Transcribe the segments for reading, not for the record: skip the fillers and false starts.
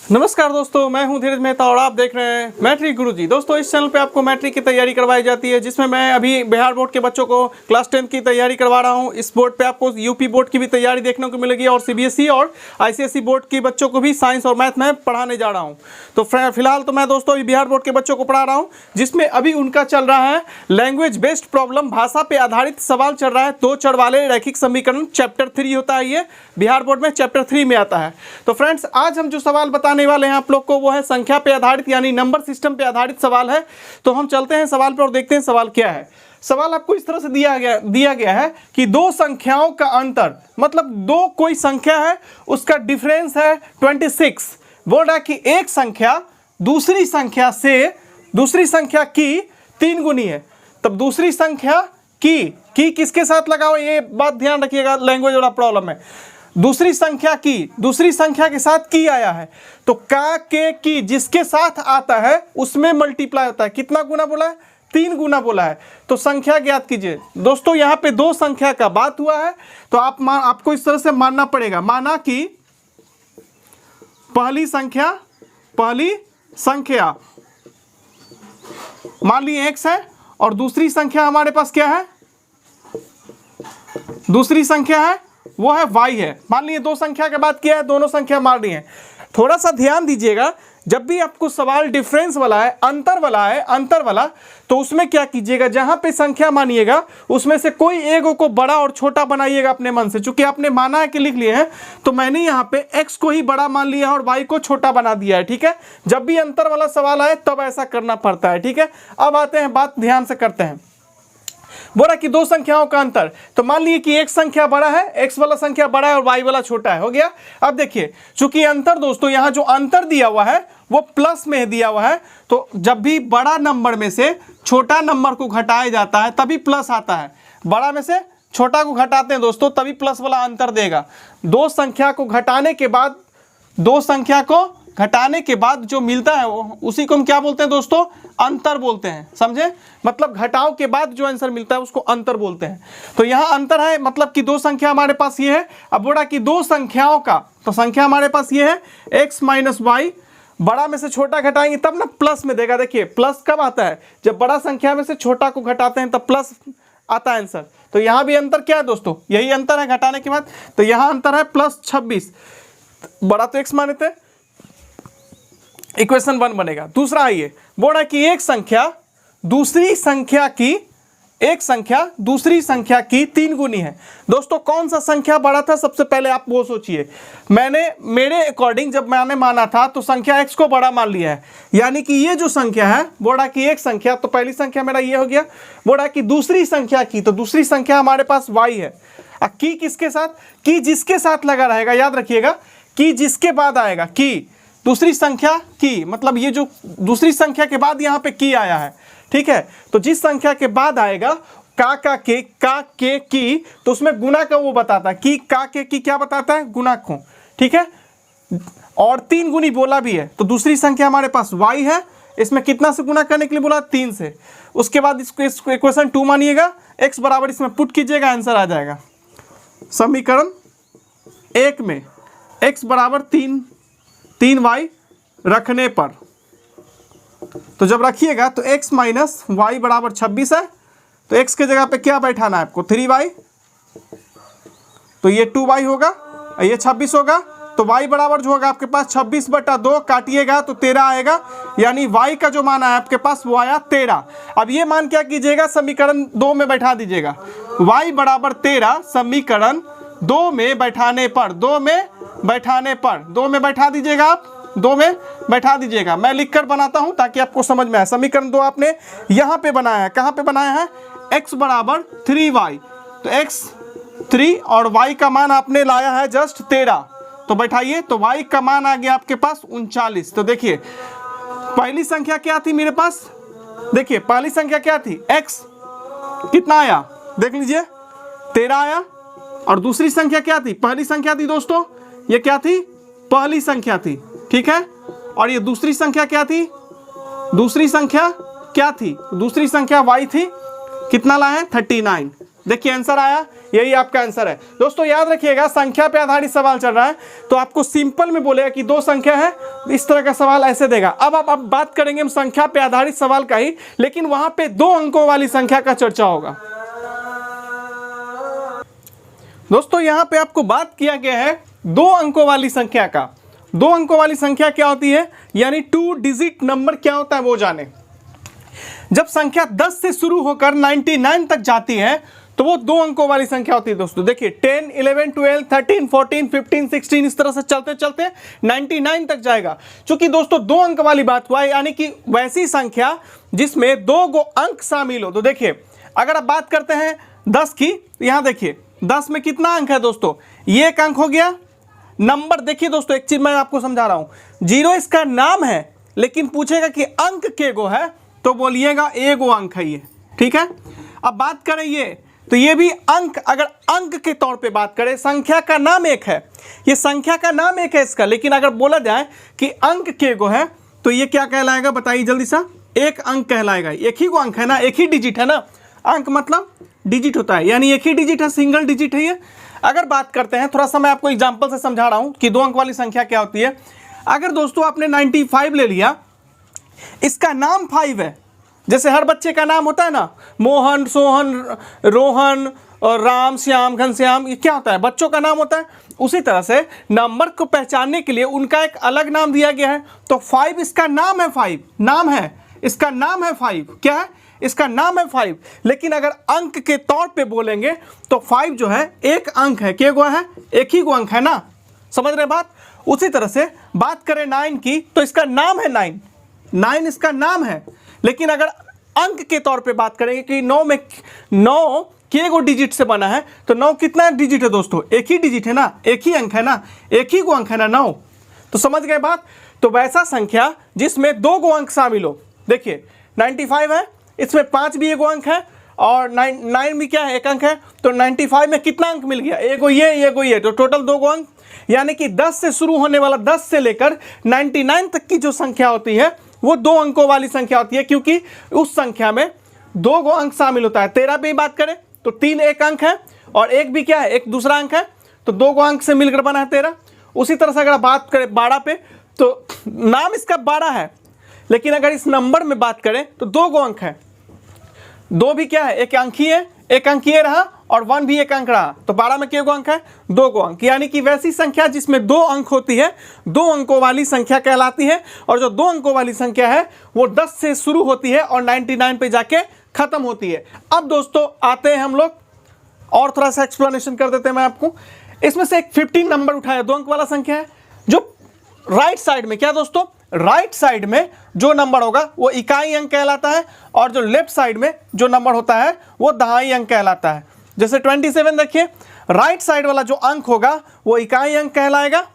नमस्कार दोस्तों, मैं हूं धीरज मेहता और आप देख रहे हैं मैट्रिक गुरुजी। दोस्तों, इस चैनल पे आपको मैट्रिक की तैयारी करवाई जाती है, जिसमें मैं अभी बिहार बोर्ड के बच्चों को क्लास 10 की तैयारी करवा रहा हूं। इस बोर्ड पे आपको यूपी बोर्ड की भी तैयारी देखने को मिलेगी और सीबीएसई और आईसीएसई बोर्ड के बच्चों को भी साइंस और मैथ में पढ़ाने जा रहा हूँ। तो फिलहाल तो मैं दोस्तों अभी बिहार बोर्ड के बच्चों को पढ़ा रहा हूँ, जिसमें अभी उनका चल रहा है लैंग्वेज बेस्ड प्रॉब्लम, भाषा पे आधारित सवाल चल रहा है। 2 चर वाले रैखिक समीकरण चैप्टर 3 होता है, ये बिहार बोर्ड में चैप्टर 3 में आता है। तो फ्रेंड्स, आज हम जो सवाल बताने वाले हैं आप लोग को, वो है संख्या पे आधारित यानी नंबर सिस्टम पे आधारित सवाल है। तो हम चलते हैं सवाल पर और देखते हैं सवाल क्या है। सवाल आपको इस तरह से दिया गया है कि दो संख्याओं का अंतर, मतलब दो कोई संख्या है उसका डिफरेंस है 26। बोल रहा है कि एक संख्या दूसरी संख्या की 3 गुनी है। तब दूसरी संख्या की किसके साथ लगाओ, ये बात ध्यान रखिएगा, लैंग्वेज वाला प्रॉब्लम है। दूसरी संख्या के साथ की आया है, तो का के की जिसके साथ आता है उसमें मल्टीप्लाई होता है। कितना गुना बोला है? 3 गुना बोला है। तो संख्या ज्ञात कीजिए। दोस्तों, यहाँ पे दो संख्या का बात हुआ है, तो आपको इस तरह से मानना पड़ेगा। माना कि पहली संख्या मान ली x है और दूसरी संख्या हमारे पास क्या है? दूसरी संख्या है वो है y है। मान लीजिए दो संख्या के बाद क्या है, दोनों संख्या मान ली है। थोड़ा सा ध्यान दीजिएगा, जब भी आपको सवाल डिफरेंस वाला है, अंतर वाला, तो उसमें क्या कीजिएगा, जहां पे संख्या मानिएगा उसमें से कोई एक को बड़ा और छोटा बनाइएगा अपने मन से। चूंकि आपने माना है कि लिख लिए हैं, तो मैंने यहाँ पे x को ही बड़ा मान लिया है और y को छोटा बना दिया है। ठीक है, जब भी अंतर वाला सवाल आए तब ऐसा करना पड़ता है। ठीक है, अब आते हैं, बात ध्यान से करते हैं। बोला कि दो संख्याओं का अंतर, तो मान लीजिए कि एक संख्या बड़ा है, x वाला संख्या बड़ा है और y वाला छोटा है। हो गया। अब देखिए, चूंकि अंतर, दोस्तों यहाँ जो अंतर दिया हुआ है वो प्लस में दिया हुआ है, तो जब भी बड़ा नंबर में से छोटा नंबर को घटाया जाता है तभी प्लस आता है। बड़ा में से छोटा को घटाते हैं दोस्तों, तभी प्लस वाला अंतर देगा। दो संख्या को घटाने के बाद जो मिलता है उसी को हम क्या बोलते हैं दोस्तों? अंतर बोलते हैं। समझे? मतलब घटाव के बाद जो आंसर मिलता है उसको अंतर बोलते हैं। तो यहाँ अंतर है, मतलब कि दो संख्या हमारे पास ये है। अब बोला कि दो संख्याओं का, तो संख्या हमारे पास ये है x माइनस वाई। बड़ा में से छोटा घटाएंगे तब ना प्लस में देगा। देखिए, प्लस कब आता है? जब बड़ा संख्या में से छोटा को घटाते हैं तब प्लस आता है आंसर। तो यहाँ भी अंतर क्या है दोस्तों? यही अंतर है घटाने के बाद। तो यहाँ अंतर है प्लस 26। बड़ा तो x माने थे, इक्वेशन 1 बनेगा। दूसरा आइए, बोल रहा है कि एक संख्या दूसरी संख्या की 3 गुनी है। दोस्तों, कौन सा संख्या बड़ा था? सबसे पहले आप वो सोचिए। मेरे अकॉर्डिंग जब मैंने माना था तो संख्या x को बड़ा मान लिया है, यानी कि ये जो संख्या है, बोल रहा कि एक संख्या, तो पहली संख्या मेरा ये हो गया। बोल रहा कि दूसरी संख्या की, तो दूसरी संख्या हमारे पास y है। की किसके साथ? की जिसके साथ लगा रहेगा, याद रखिएगा, की जिसके बाद आएगा, की दूसरी संख्या की, मतलब ये जो दूसरी संख्या के बाद यहाँ पे की आया है। ठीक है, तो जिस संख्या के बाद आएगा का के की, तो उसमें गुना का वो बताता है। कि का के की क्या बताता है? गुना को। ठीक है, और 3 गुनी बोला भी है। तो दूसरी संख्या हमारे पास y है, इसमें कितना से गुना करने के लिए बोला? 3 से। उसके बाद इसको इक्वेशन 2 मानिएगा, x बराबर इसमें पुट कीजिएगा, आंसर आ जाएगा। समीकरण 1 में x बराबर 3y रखने पर, तो जब रखिएगा तो x माइनस वाई बराबर 26 है। तो x के जगह पे क्या बैठाना है आपको? 3y। तो ये 2y होगा, ये 26 होगा। तो y बराबर जो होगा आपके पास 26/2, काटिएगा तो 13 आएगा, यानी y का जो मान आया आपके पास वो आया 13। अब ये मान क्या कीजिएगा? समीकरण 2 में बैठा दीजिएगा। y बराबर 13 समीकरण 2 में बैठा दीजिएगा। आप 2 में बैठा दीजिएगा। मैं लिखकर बनाता हूं ताकि आपको समझ में आए। समीकरण 2 आपने यहां पे बनाया है। कहां पे बनाया है? x बराबर 3y। तो x 3 और y का मान आपने लाया है जस्ट 13, तो बैठाइए। तो y का मान आ गया आपके पास 39। तो देखिए, पहली संख्या क्या थी मेरे पास? देखिए, पहली संख्या क्या थी? x कितना आया? देख लीजिए, 13 आया। और दूसरी संख्या क्या थी? पहली संख्या थी दोस्तों, ये क्या थी? पहली संख्या थी। ठीक है, और ये दूसरी संख्या क्या थी? दूसरी संख्या y थी। कितना लाए हैं? 39। देखिए आंसर आया, यही आपका आंसर है। दोस्तों याद रखिएगा, संख्या पे आधारित सवाल चल रहा है तो आपको सिंपल में बोलेगा कि 2 संख्या है, इस तरह का सवाल ऐसे देगा। अब बात करेंगे हम संख्या पे आधारित सवाल का ही, लेकिन वहां पे 2 अंकों वाली संख्या का चर्चा होगा। दोस्तों यहां पे आपको बात किया गया है 2 अंकों वाली संख्या का। 2 अंकों वाली संख्या क्या होती है, यानी 2 डिजिट नंबर क्या होता है वो जाने। जब संख्या 10 से शुरू होकर 99 तक जाती है तो वो 2 अंकों वाली संख्या होती है। दोस्तों देखिए 10, 11, 12, 13, 14, 15, 16 इस तरह से चलते चलते 99 तक जाएगा। क्योंकि दोस्तों 2 अंक वाली बात हुआ है, यानी कि वैसी संख्या जिसमें 2 गो अंक शामिल हो। तो देखिए अगर आप बात करते हैं 10 की, यहां देखिए 10 में कितना अंक है दोस्तों, ये एक अंक हो गया। नंबर देखिए दोस्तों, एक चीज मैं आपको समझा रहा हूं, 0 इसका नाम है, लेकिन पूछेगा कि अंक के गो है तो बोलिएगा एगो अंक है ये, ठीक है। अब बात करें ये, तो ये भी अंक, अगर अंक के तौर पे बात करें, संख्या का नाम एक है, ये संख्या का नाम एक है इसका, लेकिन अगर बोला जाए कि अंक के गो है तो ये क्या कहलाएगा बताइए जल्दी सा, एक अंक कहलाएगा। एक ही गो अंक है ना, एक ही डिजिट है ना, अंक मतलब डिजिट होता है, यानी एक ही डिजिट है, सिंगल डिजिट है ये। अगर बात करते हैं, थोड़ा सा मैं आपको एग्जाम्पल से समझा रहा हूं कि 2 अंक वाली संख्या क्या होती है। अगर दोस्तों आपने 95 ले लिया, इसका नाम 5 है, जैसे हर बच्चे का नाम होता है ना, मोहन, सोहन, रोहन और राम, श्याम, घनश्याम, ये क्या होता है, बच्चों का नाम होता है। उसी तरह से नंबर को पहचानने के लिए उनका एक अलग नाम दिया गया है। तो 5 इसका नाम है, 5 नाम है, इसका नाम है 5, क्या है, इसका नाम है 5। लेकिन अगर अंक के तौर पे बोलेंगे तो 5 जो है एक अंक है, क्या गो है, एक ही गो अंक है ना, समझ रहे बात। उसी तरह से बात करें 9 की, तो इसका नाम है 9 इसका नाम है। लेकिन अगर अंक के तौर पे बात करेंगे कि 9 के गो डिजिट से बना है, तो 9 कितना डिजिट है दोस्तों, एक ही डिजिट है ना, एक ही अंक है ना, एक ही गो अंक है ना 9। तो समझ गए बात। तो वैसा संख्या जिसमें 2 गो अंक शामिल हो, देखिए 95 है, इसमें 5 भी एगो अंक है और 9 भी क्या है, एक अंक है। तो 95 में कितना अंक मिल गया, एगो ये, तो टोटल 2 गो अंक। यानी कि 10 से शुरू होने वाला, 10 से लेकर 99 तक की जो संख्या होती है वो 2 अंकों वाली संख्या होती है, क्योंकि उस संख्या में 2 गो अंक शामिल होता है। 13 पे बात करें तो 3 एक अंक है और एक भी क्या है, एक दूसरा अंक है, तो 2 गो अंक से मिलकर बना है 13। उसी तरह से अगर बात करें 12 पे, तो नाम इसका 12 है, लेकिन अगर इस नंबर में बात करें तो 2 गो अंक है, 2 भी क्या है, एक अंक ही है, एक अंक ये रहा और 1 भी एक अंक रहा, तो 12 में क्या गो अंक है, 2 गो अंक। यानी कि वैसी संख्या जिसमें 2 अंक होती है 2 अंकों वाली संख्या कहलाती है। और जो 2 अंकों वाली संख्या है वो 10 से शुरू होती है और 99 पे जाके खत्म होती है। अब दोस्तों आते हैं हम लोग और थोड़ा सा एक्सप्लेनेशन कर देते हैं मैं आपको। इसमें से एक 15 नंबर उठाया, 2 अंक वाला संख्या है, जो राइट साइड में क्या दोस्तों, राइट साइड में जो नंबर होगा वो इकाई अंक कहलाता है और जो लेफ्ट साइड में जो नंबर होता है वो दहाई अंक कहलाता है। जैसे 27 देखिए, राइट साइड वाला जो अंक होगा वो इकाई अंक कहलाएगा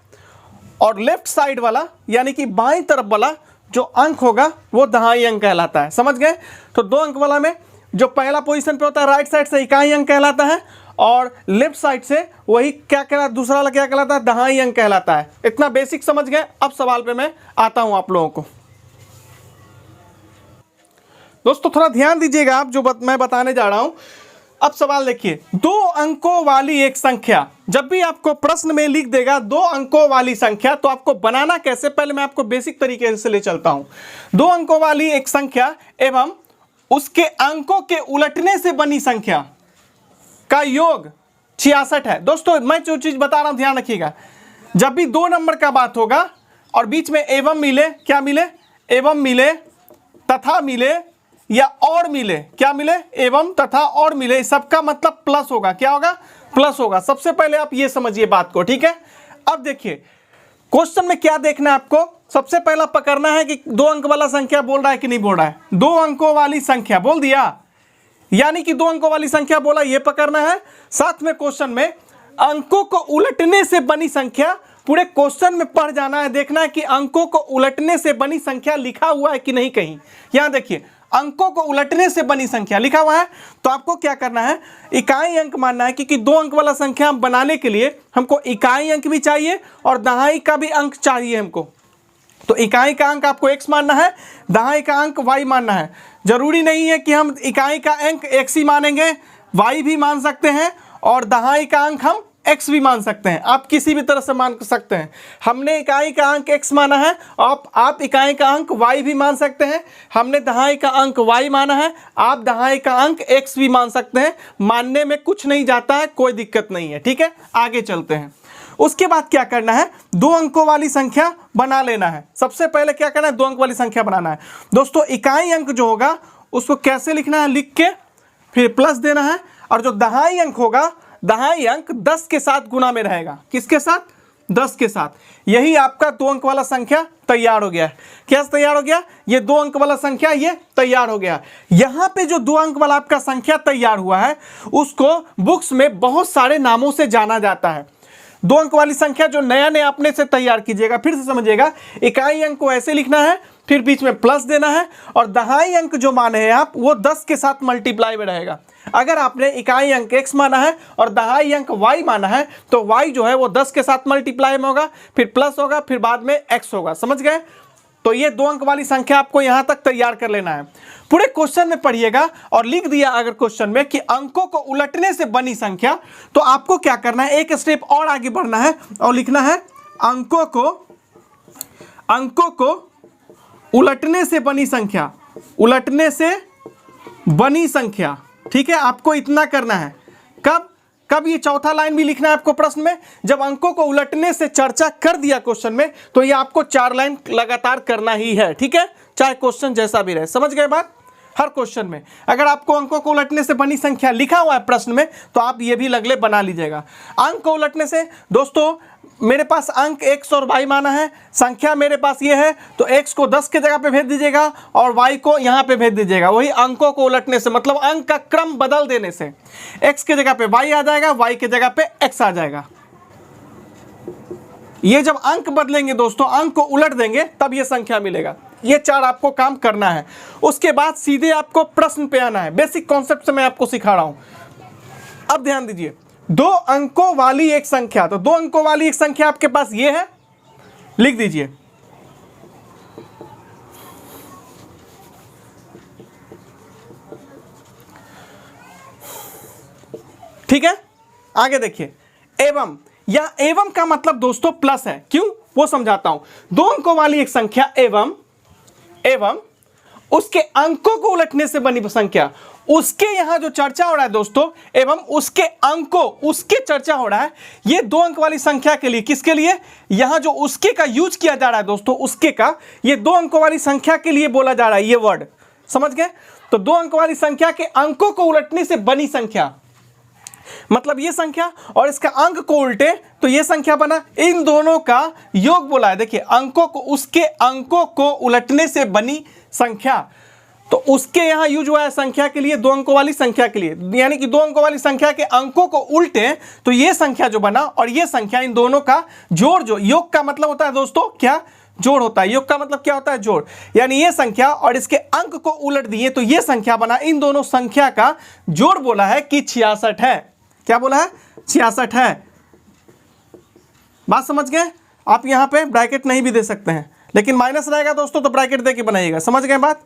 और लेफ्ट साइड वाला यानी कि बाईं तरफ वाला जो अंक होगा वो दहाई अंक कहलाता है। समझ गए। तो 2 अंक वाला में जो पहला पोजीशन पे होता है राइट साइड से इकाई अंक कहलाता है और लेफ्ट साइड से वही क्या कहलाता, दूसरा वाला क्या कहलाता है, दहाई अंक कहलाता है। इतना बेसिक समझ गए। अब सवाल पे मैं आता हूं आप लोगों को। दोस्तों थोड़ा ध्यान दीजिएगा आप जो मैं बताने जा रहा हूं। अब सवाल देखिए, 2 अंकों वाली एक संख्या, जब भी आपको प्रश्न में लिख देगा 2 अंकों वाली संख्या, तो आपको बनाना कैसे, पहले मैं आपको बेसिक तरीके से ले चलता हूं। 2 अंकों वाली एक संख्या एवं उसके अंकों के उलटने से बनी संख्या का योग 66 है। दोस्तों मैं जो चीज बता रहा हूं ध्यान रखिएगा, जब भी 2 नंबर का बात होगा और बीच में एवं मिले, क्या मिले, एवं मिले, तथा मिले या और मिले, क्या मिले, एवं तथा और मिले, सबका मतलब प्लस होगा। क्या होगा, प्लस होगा। सबसे पहले आप ये समझिए बात को, ठीक है। अब देखिए क्वेश्चन में क्या देखना है आपको, सबसे पहला पकड़ना है कि 2 अंक वाला संख्या बोल रहा है कि नहीं बोल रहा है। 2 अंकों वाली संख्या बोल दिया, यानी कि 2 अंकों वाली संख्या बोला, ये पकड़ना है। साथ में क्वेश्चन में अंकों को उलटने से बनी संख्या, पूरे क्वेश्चन में पढ़ जाना है, देखना है कि अंकों को उलटने से बनी संख्या लिखा हुआ है कि नहीं कहीं। यहां देखिए अंकों को उलटने से बनी संख्या लिखा हुआ है, तो आपको क्या करना है, इकाई अंक मानना है, क्योंकि 2 अंक वाला संख्या बनाने के लिए हमको इकाई अंक भी चाहिए और दहाई का भी अंक चाहिए हमको। तो इकाई का अंक आपको x मानना है, दहाई का अंक y मानना है। जरूरी नहीं है कि हम इकाई का अंक x ही मानेंगे, y भी मान सकते हैं और दहाई का अंक हम x भी मान सकते हैं। आप किसी भी तरह से मान सकते हैं। हमने इकाई का अंक x माना है, आप इकाई का अंक y भी मान सकते हैं। हमने दहाई का अंक y माना है, आप दहाई का अंक x भी मान सकते हैं। मानने में कुछ नहीं जाता है, कोई दिक्कत नहीं है। ठीक है, आगे चलते हैं। उसके बाद क्या करना है, 2 अंकों वाली संख्या बना लेना है। सबसे पहले क्या करना है, 2 अंक वाली संख्या बनाना है। दोस्तों इकाई अंक जो होगा उसको कैसे लिखना है, लिख के फिर प्लस देना है, और जो दहाई अंक होगा, दहाई अंक 10 के साथ गुना में रहेगा। किसके साथ, 10 के साथ। यही आपका 2 अंक वाला संख्या तैयार हो गया। क्या तैयार हो गया, ये 2 अंक वाला संख्या ये तैयार हो गया। यहां पे जो 2 अंक वाला आपका संख्या तैयार हुआ है उसको बुक्स में बहुत सारे नामों से जाना जाता है। 2 अंक वाली संख्या जो नया नया अपने से तैयार कीजिएगा, फिर से समझिएगा, इकाई अंक को ऐसे लिखना है, फिर बीच में प्लस देना है, और दहाई अंक जो माने हैं आप वो 10 के साथ मल्टीप्लाई में रहेगा। अगर आपने इकाई अंक x माना है और दहाई अंक y माना है तो y जो है वो 10 के साथ मल्टीप्लाई में होगा, फिर प्लस होगा, फिर बाद में x होगा। समझ गए? तो ये 2 अंक वाली संख्या आपको यहां तक तैयार कर लेना है। पूरे क्वेश्चन में पढ़िएगा, और लिख दिया अगर क्वेश्चन में कि अंकों को उलटने से बनी संख्या, तो आपको क्या करना है, एक स्टेप और आगे बढ़ना है और लिखना है अंकों को उलटने से बनी संख्या, उलटने से बनी संख्या। ठीक है, आपको इतना करना है। कब ये चौथा लाइन भी लिखना है आपको प्रश्न में, जब अंकों को उलटने से चर्चा कर दिया क्वेश्चन में, तो ये आपको 4 लाइन लगातार करना ही है। ठीक है, चाहे क्वेश्चन जैसा भी रहे। समझ गए बात? हर क्वेश्चन में अगर आपको अंकों को उलटने से बनी संख्या लिखा हुआ है प्रश्न में, तो आप ये भी लगले बना लीजिएगा। अंक को उलटने से, दोस्तों मेरे पास अंक x और y माना है, संख्या मेरे पास ये है, तो x को 10 के जगह पे भेज दीजिएगा और y को यहाँ पे भेज दीजिएगा। वही अंकों को उलटने से, मतलब अंक का क्रम बदल देने से, x के जगह पे y आ जाएगा, y के जगह पे x आ जाएगा। ये जब अंक बदलेंगे दोस्तों, अंक को उलट देंगे, तब ये संख्या मिलेगा। ये 4 आपको काम करना है। उसके बाद सीधे आपको प्रश्न पे आना है। बेसिक कॉन्सेप्ट से मैं आपको सिखा रहा हूं। अब ध्यान दीजिए, 2 अंकों वाली एक संख्या, तो 2 अंकों वाली एक संख्या आपके पास ये है, लिख दीजिए। ठीक है, आगे देखिए, एवं, या एवं का मतलब दोस्तों प्लस है। क्यों, वो समझाता हूं। 2 अंकों वाली एक संख्या एवं उसके अंकों को उलटने से बनी संख्या, उसके यहां जो चर्चा हो रहा है दोस्तों, एवं उसके अंकों, उसके चर्चा हो रहा है। ये 2 अंक वाली संख्या के लिए, किसके लिए, यहां जो उसके का यूज किया जा रहा है दोस्तों, उसके का, ये 2 अंकों वाली संख्या के लिए बोला जा रहा है ये वर्ड। समझ गए? तो 2 अंक वाली संख्या के अंकों को उलटने से बनी संख्या, मतलब ये संख्या और इसका अंक को उल्टे तो ये संख्या बना। इन दोनों का योग बोला है। देखिए, अंकों को, उसके अंकों को उलटने से बनी संख्या, तो उसके यहां यूज हुआ है संख्या के लिए, 2 अंकों वाली संख्या के लिए। यानी कि 2 अंकों वाली संख्या के अंकों को उल्टे तो ये संख्या जो बना, और ये संख्या, इन दोनों का जोड़, जो योग का मतलब होता है दोस्तों क्या, जोड़ होता है। योग का मतलब क्या होता है, जोड़। यानी ये संख्या और इसके अंक को उलट दिए तो ये संख्या बना। इन दोनों संख्या का जोड़ बोला है कि 66 है। क्या बोला है, 66 है। बात समझ गए? आप यहां पे ब्रैकेट नहीं भी दे सकते हैं, लेकिन माइनस रहेगा दोस्तों तो ब्रैकेट दे के बनाइएगा। समझ गए बात?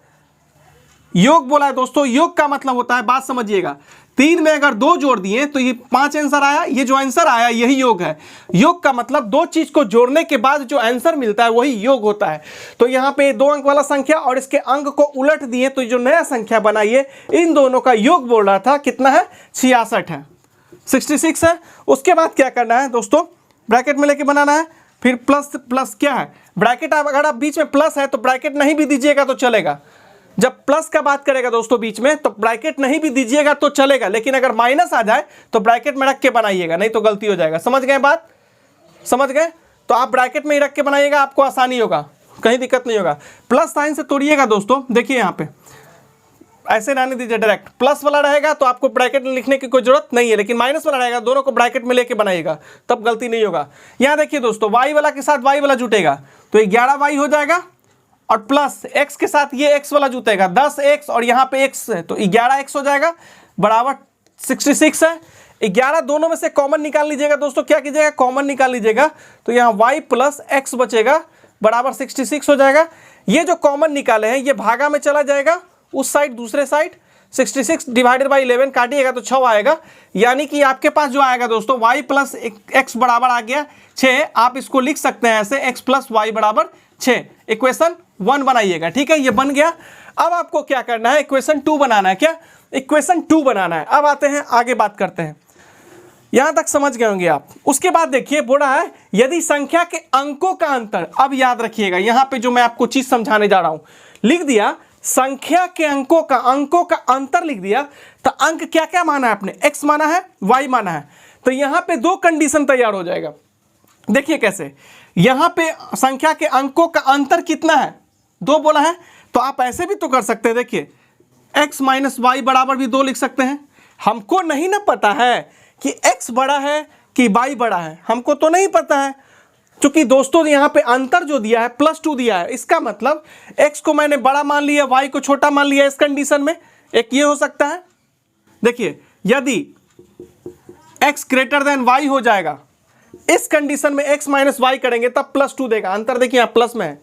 योग बोला है दोस्तों, योग का मतलब होता है, बात समझिएगा, 3 में अगर 2 जोड़ दिए तो ये 5 आंसर आया। ये जो आंसर आया यही योग है। योग का मतलब 2 चीज को जोड़ने के बाद जो आंसर मिलता है वही योग होता है। तो यहाँ पे 2 अंक वाला संख्या और इसके अंक को उलट दिए तो जो नया संख्या बनाइए, इन दोनों का योग बोल रहा था, कितना है, 66 है, 66 है। उसके बाद क्या करना है दोस्तों, ब्रैकेट में लेके बनाना है। फिर प्लस, प्लस क्या है, ब्रैकेट, अगर आप बीच में प्लस है तो ब्रैकेट नहीं भी दीजिएगा तो चलेगा। जब प्लस का बात करेगा दोस्तों बीच में, तो ब्रैकेट नहीं भी दीजिएगा तो चलेगा, लेकिन अगर माइनस आ जाए तो ब्रैकेट में रख के बनाइएगा, नहीं तो गलती हो जाएगा। समझ गए बात? समझ गए? तो आप ब्रैकेट में ही रख के बनाइएगा, आपको आसानी होगा, कहीं दिक्कत नहीं होगा। प्लस साइन से तोड़िएगा दोस्तों। देखिए यहाँ पे ऐसे रहने दीजिए, डायरेक्ट प्लस वाला रहेगा तो आपको ब्रैकेट में लिखने की कोई जरूरत नहीं है, लेकिन माइनस वाला रहेगा, दोनों को ब्रैकेट में लेके बनाइएगा, तब गलती नहीं होगा। यहाँ देखिए दोस्तों, वाई वाला के साथ वाई वाला जुटेगा तो 11y हो जाएगा, और प्लस x के साथ ये x वाला जुटेगा, 10x, और यहाँ पे x है तो 11x हो जाएगा, बराबर 66 है। 11 दोनों में से कॉमन निकाल लीजिएगा दोस्तों। क्या कीजिएगा, कॉमन निकाल लीजिएगा, तो यहाँ y प्लस x बचेगा, बराबर 66 हो जाएगा। ये जो कॉमन निकाले हैं ये भागा में चला जाएगा उस साइड, दूसरे साइड, 66 डिवाइडेड बाई 11 काटिएगा तो 6 आएगा, यानी कि आपके पास जो आएगा दोस्तों y प्लस एक्स बराबर आ गया 6। आप इसको लिख सकते हैं ऐसे x प्लस वाई बराबर 6। इक्वेशन 1 बनाइएगा, ठीक है, ये बन गया। अब आपको क्या करना है, इक्वेशन 2 बनाना है। क्या इक्वेशन 2 बनाना है। अब आते हैं आगे बात करते हैं, यहां तक समझ गए होंगे आप। उसके बाद देखिए बोला है यदि संख्या के अंकों का अंतर, अब याद रखिएगा यहां पे जो मैं आपको चीज समझाने जा रहा हूं, लिख दिया संख्या के अंकों का अंतर लिख दिया, तो अंक क्या क्या माना है आपने, x माना है, y माना है, तो यहां पे दो कंडीशन तैयार हो जाएगा। देखिए कैसे, यहां पे संख्या के अंकों का अंतर कितना है, 2 बोला है, तो आप ऐसे भी तो कर सकते हैं। देखिए x माइनस वाई बराबर भी 2 लिख सकते हैं। हमको नहीं ना पता है कि x बड़ा है कि y बड़ा है, हमको तो नहीं पता है, क्योंकि दोस्तों यहाँ पे अंतर जो दिया है +2 दिया है, इसका मतलब x को मैंने बड़ा मान लिया, y को छोटा मान लिया। इस कंडीशन में एक ये हो सकता है, देखिए यदि x ग्रेटर देन y हो जाएगा, इस कंडीशन में x माइनस वाई करेंगे तब +2 देगा। अंतर देखिए यहाँ प्लस में है,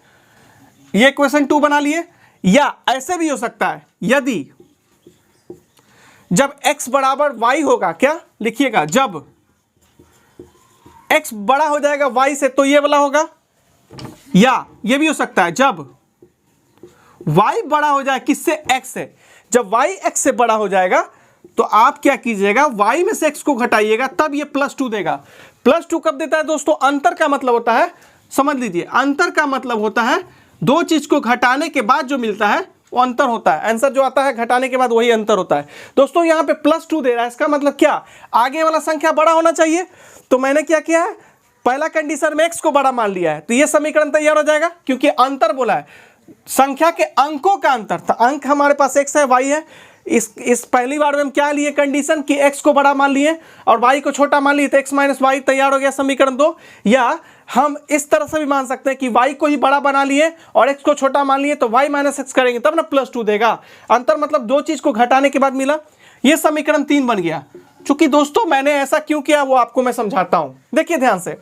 ये इक्वेशन 2 बना लिए। या ऐसे भी हो सकता है यदि जब x बराबर y होगा, क्या लिखिएगा, जब x बड़ा हो जाएगा y से तो ये वाला होगा। या ये भी हो सकता है जब y बड़ा हो जाए किससे, x से, जब y x से बड़ा हो जाएगा तो आप क्या कीजिएगा, y में से x को घटाइएगा तब ये +2 देगा। +2 कब देता है दोस्तों, अंतर का मतलब होता है, समझ लीजिए, अंतर का मतलब होता है दो चीज को घटाने के बाद जो मिलता है वो अंतर होता है। आंसर जो आता है घटाने के बाद वही अंतर होता है। दोस्तों यहाँ पे +2 दे रहा है, इसका मतलब क्या, आगे वाला संख्या बड़ा होना चाहिए। तो मैंने क्या किया है, पहला कंडीशन में x को बड़ा मान लिया है, तो ये समीकरण तैयार हो जाएगा, क्योंकि अंतर बोला है संख्या के अंकों का अंतर, तो अंक हमारे पास x है, y है। इस पहली बार में हम क्या लिए कंडीशन कि x को बड़ा मान लिए और y को छोटा मान लिए, तो x माइनस वाई तैयार हो गया समीकरण 2। या हम इस तरह से भी मान सकते हैं कि y को ही बड़ा बना लिए और x को छोटा मान लिए, तो y माइनस एक्स करेंगे तब ना +2 देगा। अंतर मतलब दो चीज को घटाने के बाद मिला, ये समीकरण 3 बन गया। चूंकि दोस्तों मैंने ऐसा क्यों किया वो आपको मैं समझाता हूं, देखिए ध्यान से।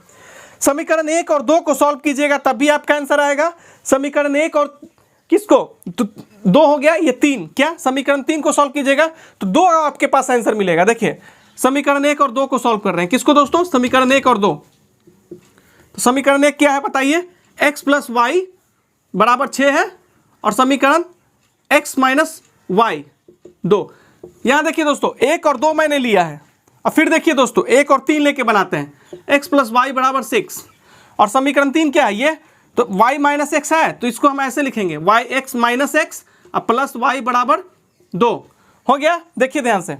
समीकरण 1 और 2 को सॉल्व कीजिएगा तब भी आपका आंसर आएगा। समीकरण 1 और किसको, तो 2 हो गया, ये 3, क्या समीकरण 3 को सॉल्व कीजिएगा तो 2 आपके पास आंसर मिलेगा। देखिए समीकरण 1 और 2 को सॉल्व कर रहे हैं, किसको दोस्तों, समीकरण 1 और 2। तो समीकरण 1 क्या है बताइए, x प्लस वाई बराबर 6 है, और समीकरण x माइनस वाई 2। यहां देखिए दोस्तों 1 और 2 मैंने लिया है, और फिर देखिए दोस्तों 1 और 3 लेके बनाते हैं, x प्लस वाई बराबर 6, और समीकरण 3 क्या है ये, तो y माइनस एक्स है, तो इसको हम ऐसे लिखेंगे y x minus x plus y बराबर 2 हो गया। देखिए ध्यान से,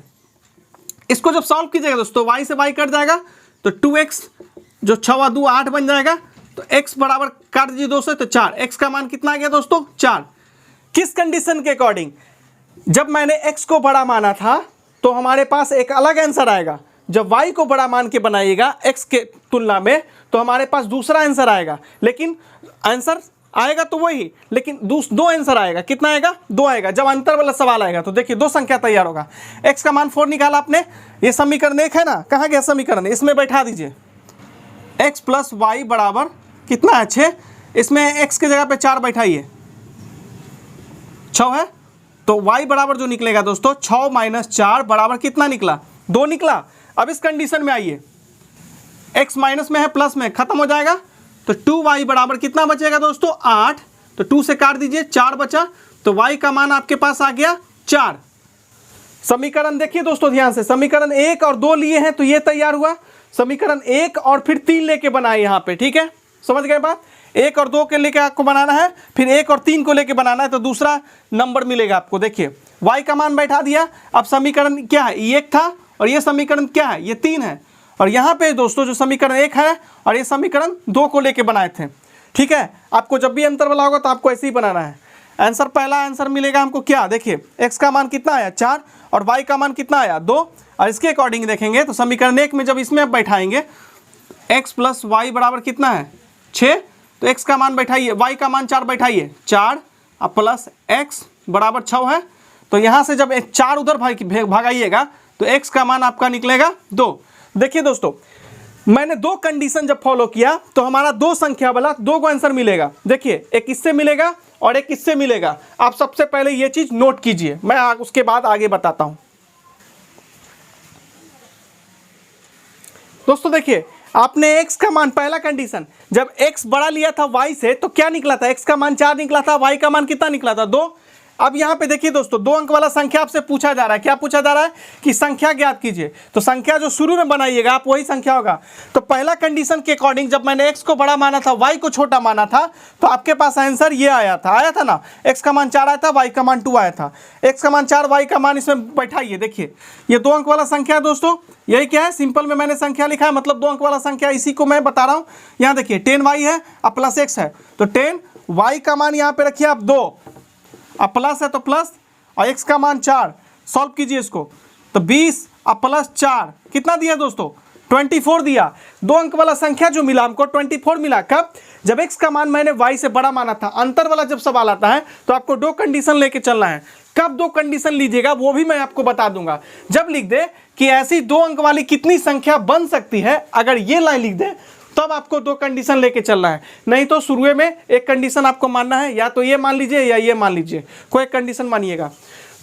इसको जब सॉल्व कीजिएगा दोस्तों y से y कट जाएगा, तो 2x जो 6 2 8 बन जाएगा, तो x बराबर काट दीजिए 2 से, तो 4, x का मान कितना आ गया दोस्तों 4। किस कंडीशन के अकॉर्डिंग, जब मैंने x को बड़ा माना था तो हमारे पास एक अलग आंसर आएगा, जब y को बड़ा मान के बनाइएगा x के तुलना में तो हमारे पास दूसरा आंसर आएगा। लेकिन आंसर आएगा तो वही, लेकिन दो आंसर आएगा, कितना आएगा, 2 आएगा। जब अंतर वाला सवाल आएगा तो देखिए 2 संख्या तैयार होगा। x का मान 4 निकाला आपने, ये समीकरण 1 है ना, कहाँ गया समीकरण, इसमें बैठा दीजिए, x प्लस वाई बराबर कितना है 6, इसमें x के जगह पे 4 बैठाइए, 6 है, तो y बराबर जो निकलेगा दोस्तों 6 माइनस 4 बराबर कितना निकला, 2 निकला। अब इस कंडीशन में आइए, x माइनस में है प्लस में, खत्म हो जाएगा, तो 2y बराबर कितना बचेगा दोस्तों 8, तो 2 से काट दीजिए, 4 बचा, तो y का मान आपके पास आ गया 4। समीकरण देखिए दोस्तों ध्यान से, समीकरण 1 और 2 लिए हैं तो ये तैयार हुआ, समीकरण 1 और फिर 3 लेके बनाए यहाँ पे, ठीक है, समझ गए बात। 1 और 2 के लेके आपको बनाना है, फिर 1 और 3 को लेके बनाना है, तो दूसरा नंबर मिलेगा आपको। देखिए y का मान बैठा दिया, अब समीकरण क्या है, ये 1 था, और ये समीकरण क्या है, ये 3 है, और यहाँ पे दोस्तों जो समीकरण 1 है और ये समीकरण 2 को लेके बनाए थे, ठीक है। आपको जब भी अंतर वाला होगा तो आपको ऐसे ही बनाना है। आंसर, पहला आंसर मिलेगा हमको क्या, देखिए x का मान कितना आया 4 और y का मान कितना आया 2, और इसके अकॉर्डिंग देखेंगे तो समीकरण 1 में जब इसमें आप बैठाएंगे x प्लस वाई बराबर कितना है 6, तो x का मान बैठाइए, y का मान 4 बैठाइए, 4 प्लस x बराबर 6 है, तो यहाँ से जब 4 उधर भागाइएगा तो x का मान आपका निकलेगा 2। देखिए दोस्तों मैंने दो कंडीशन जब फॉलो किया तो हमारा दो संख्या वाला दो को आंसर मिलेगा। देखिए एक इससे मिलेगा और एक इससे मिलेगा। आप सबसे पहले ये चीज नोट कीजिए, मैं उसके बाद आगे बताता हूं। दोस्तों देखिए, आपने x का मान, पहला कंडीशन, जब x बड़ा लिया था y से तो क्या निकला था, x का मान 4 निकला था, y का मान कितना निकला था 2। अब यहाँ पे देखिए दोस्तों, 2 अंक वाला संख्या आपसे पूछा जा रहा है। क्या पूछा जा रहा है कि संख्या ज्ञात कीजिए। तो संख्या जो शुरू में बनाइएगा आप वही संख्या होगा। तो पहला कंडीशन के अकॉर्डिंग जब मैंने x को बड़ा माना था, y को छोटा माना था, तो आपके पास आंसर ये आया था ना, x का मान 4 आया था, y का मान 2 आया था। x का मान 4, y का मान इसमें बैठाइए। देखिए ये 2 अंक वाला संख्या है दोस्तों, यही क्या है, सिंपल में मैंने संख्या लिखा है, मतलब 2 अंक वाला संख्या, इसी को मैं बता रहा हूँ। यहाँ देखिए 10y है अब प्लस x है, तो 10y का मान यहाँ पे रखिए आप 2, अब प्लस है तो प्लस, और x का मान 4, सॉल्व कीजिए इसको, तो 20 अब प्लस 4 कितना दिया दोस्तों, 24 दिया। 2 अंक वाला संख्या जो मिला हमको 24 मिला। कब, जब x का मान मैंने y से बड़ा माना था। अंतर वाला जब सवाल आता है तो आपको 2 कंडीशन लेके चलना है। कब 2 कंडीशन लीजिएगा वो भी मैं आपको बता दूंगा। जब लिख दे कि ऐसी 2 अंक वाली कितनी संख्या बन सकती है, अगर ये लाइन लिख दे तब आपको 2 कंडीशन लेके चलना है। नहीं तो शुरू में एक कंडीशन आपको मानना है, या तो ये मान लीजिए या ये मान लीजिए, कोई एक कंडीशन मानिएगा।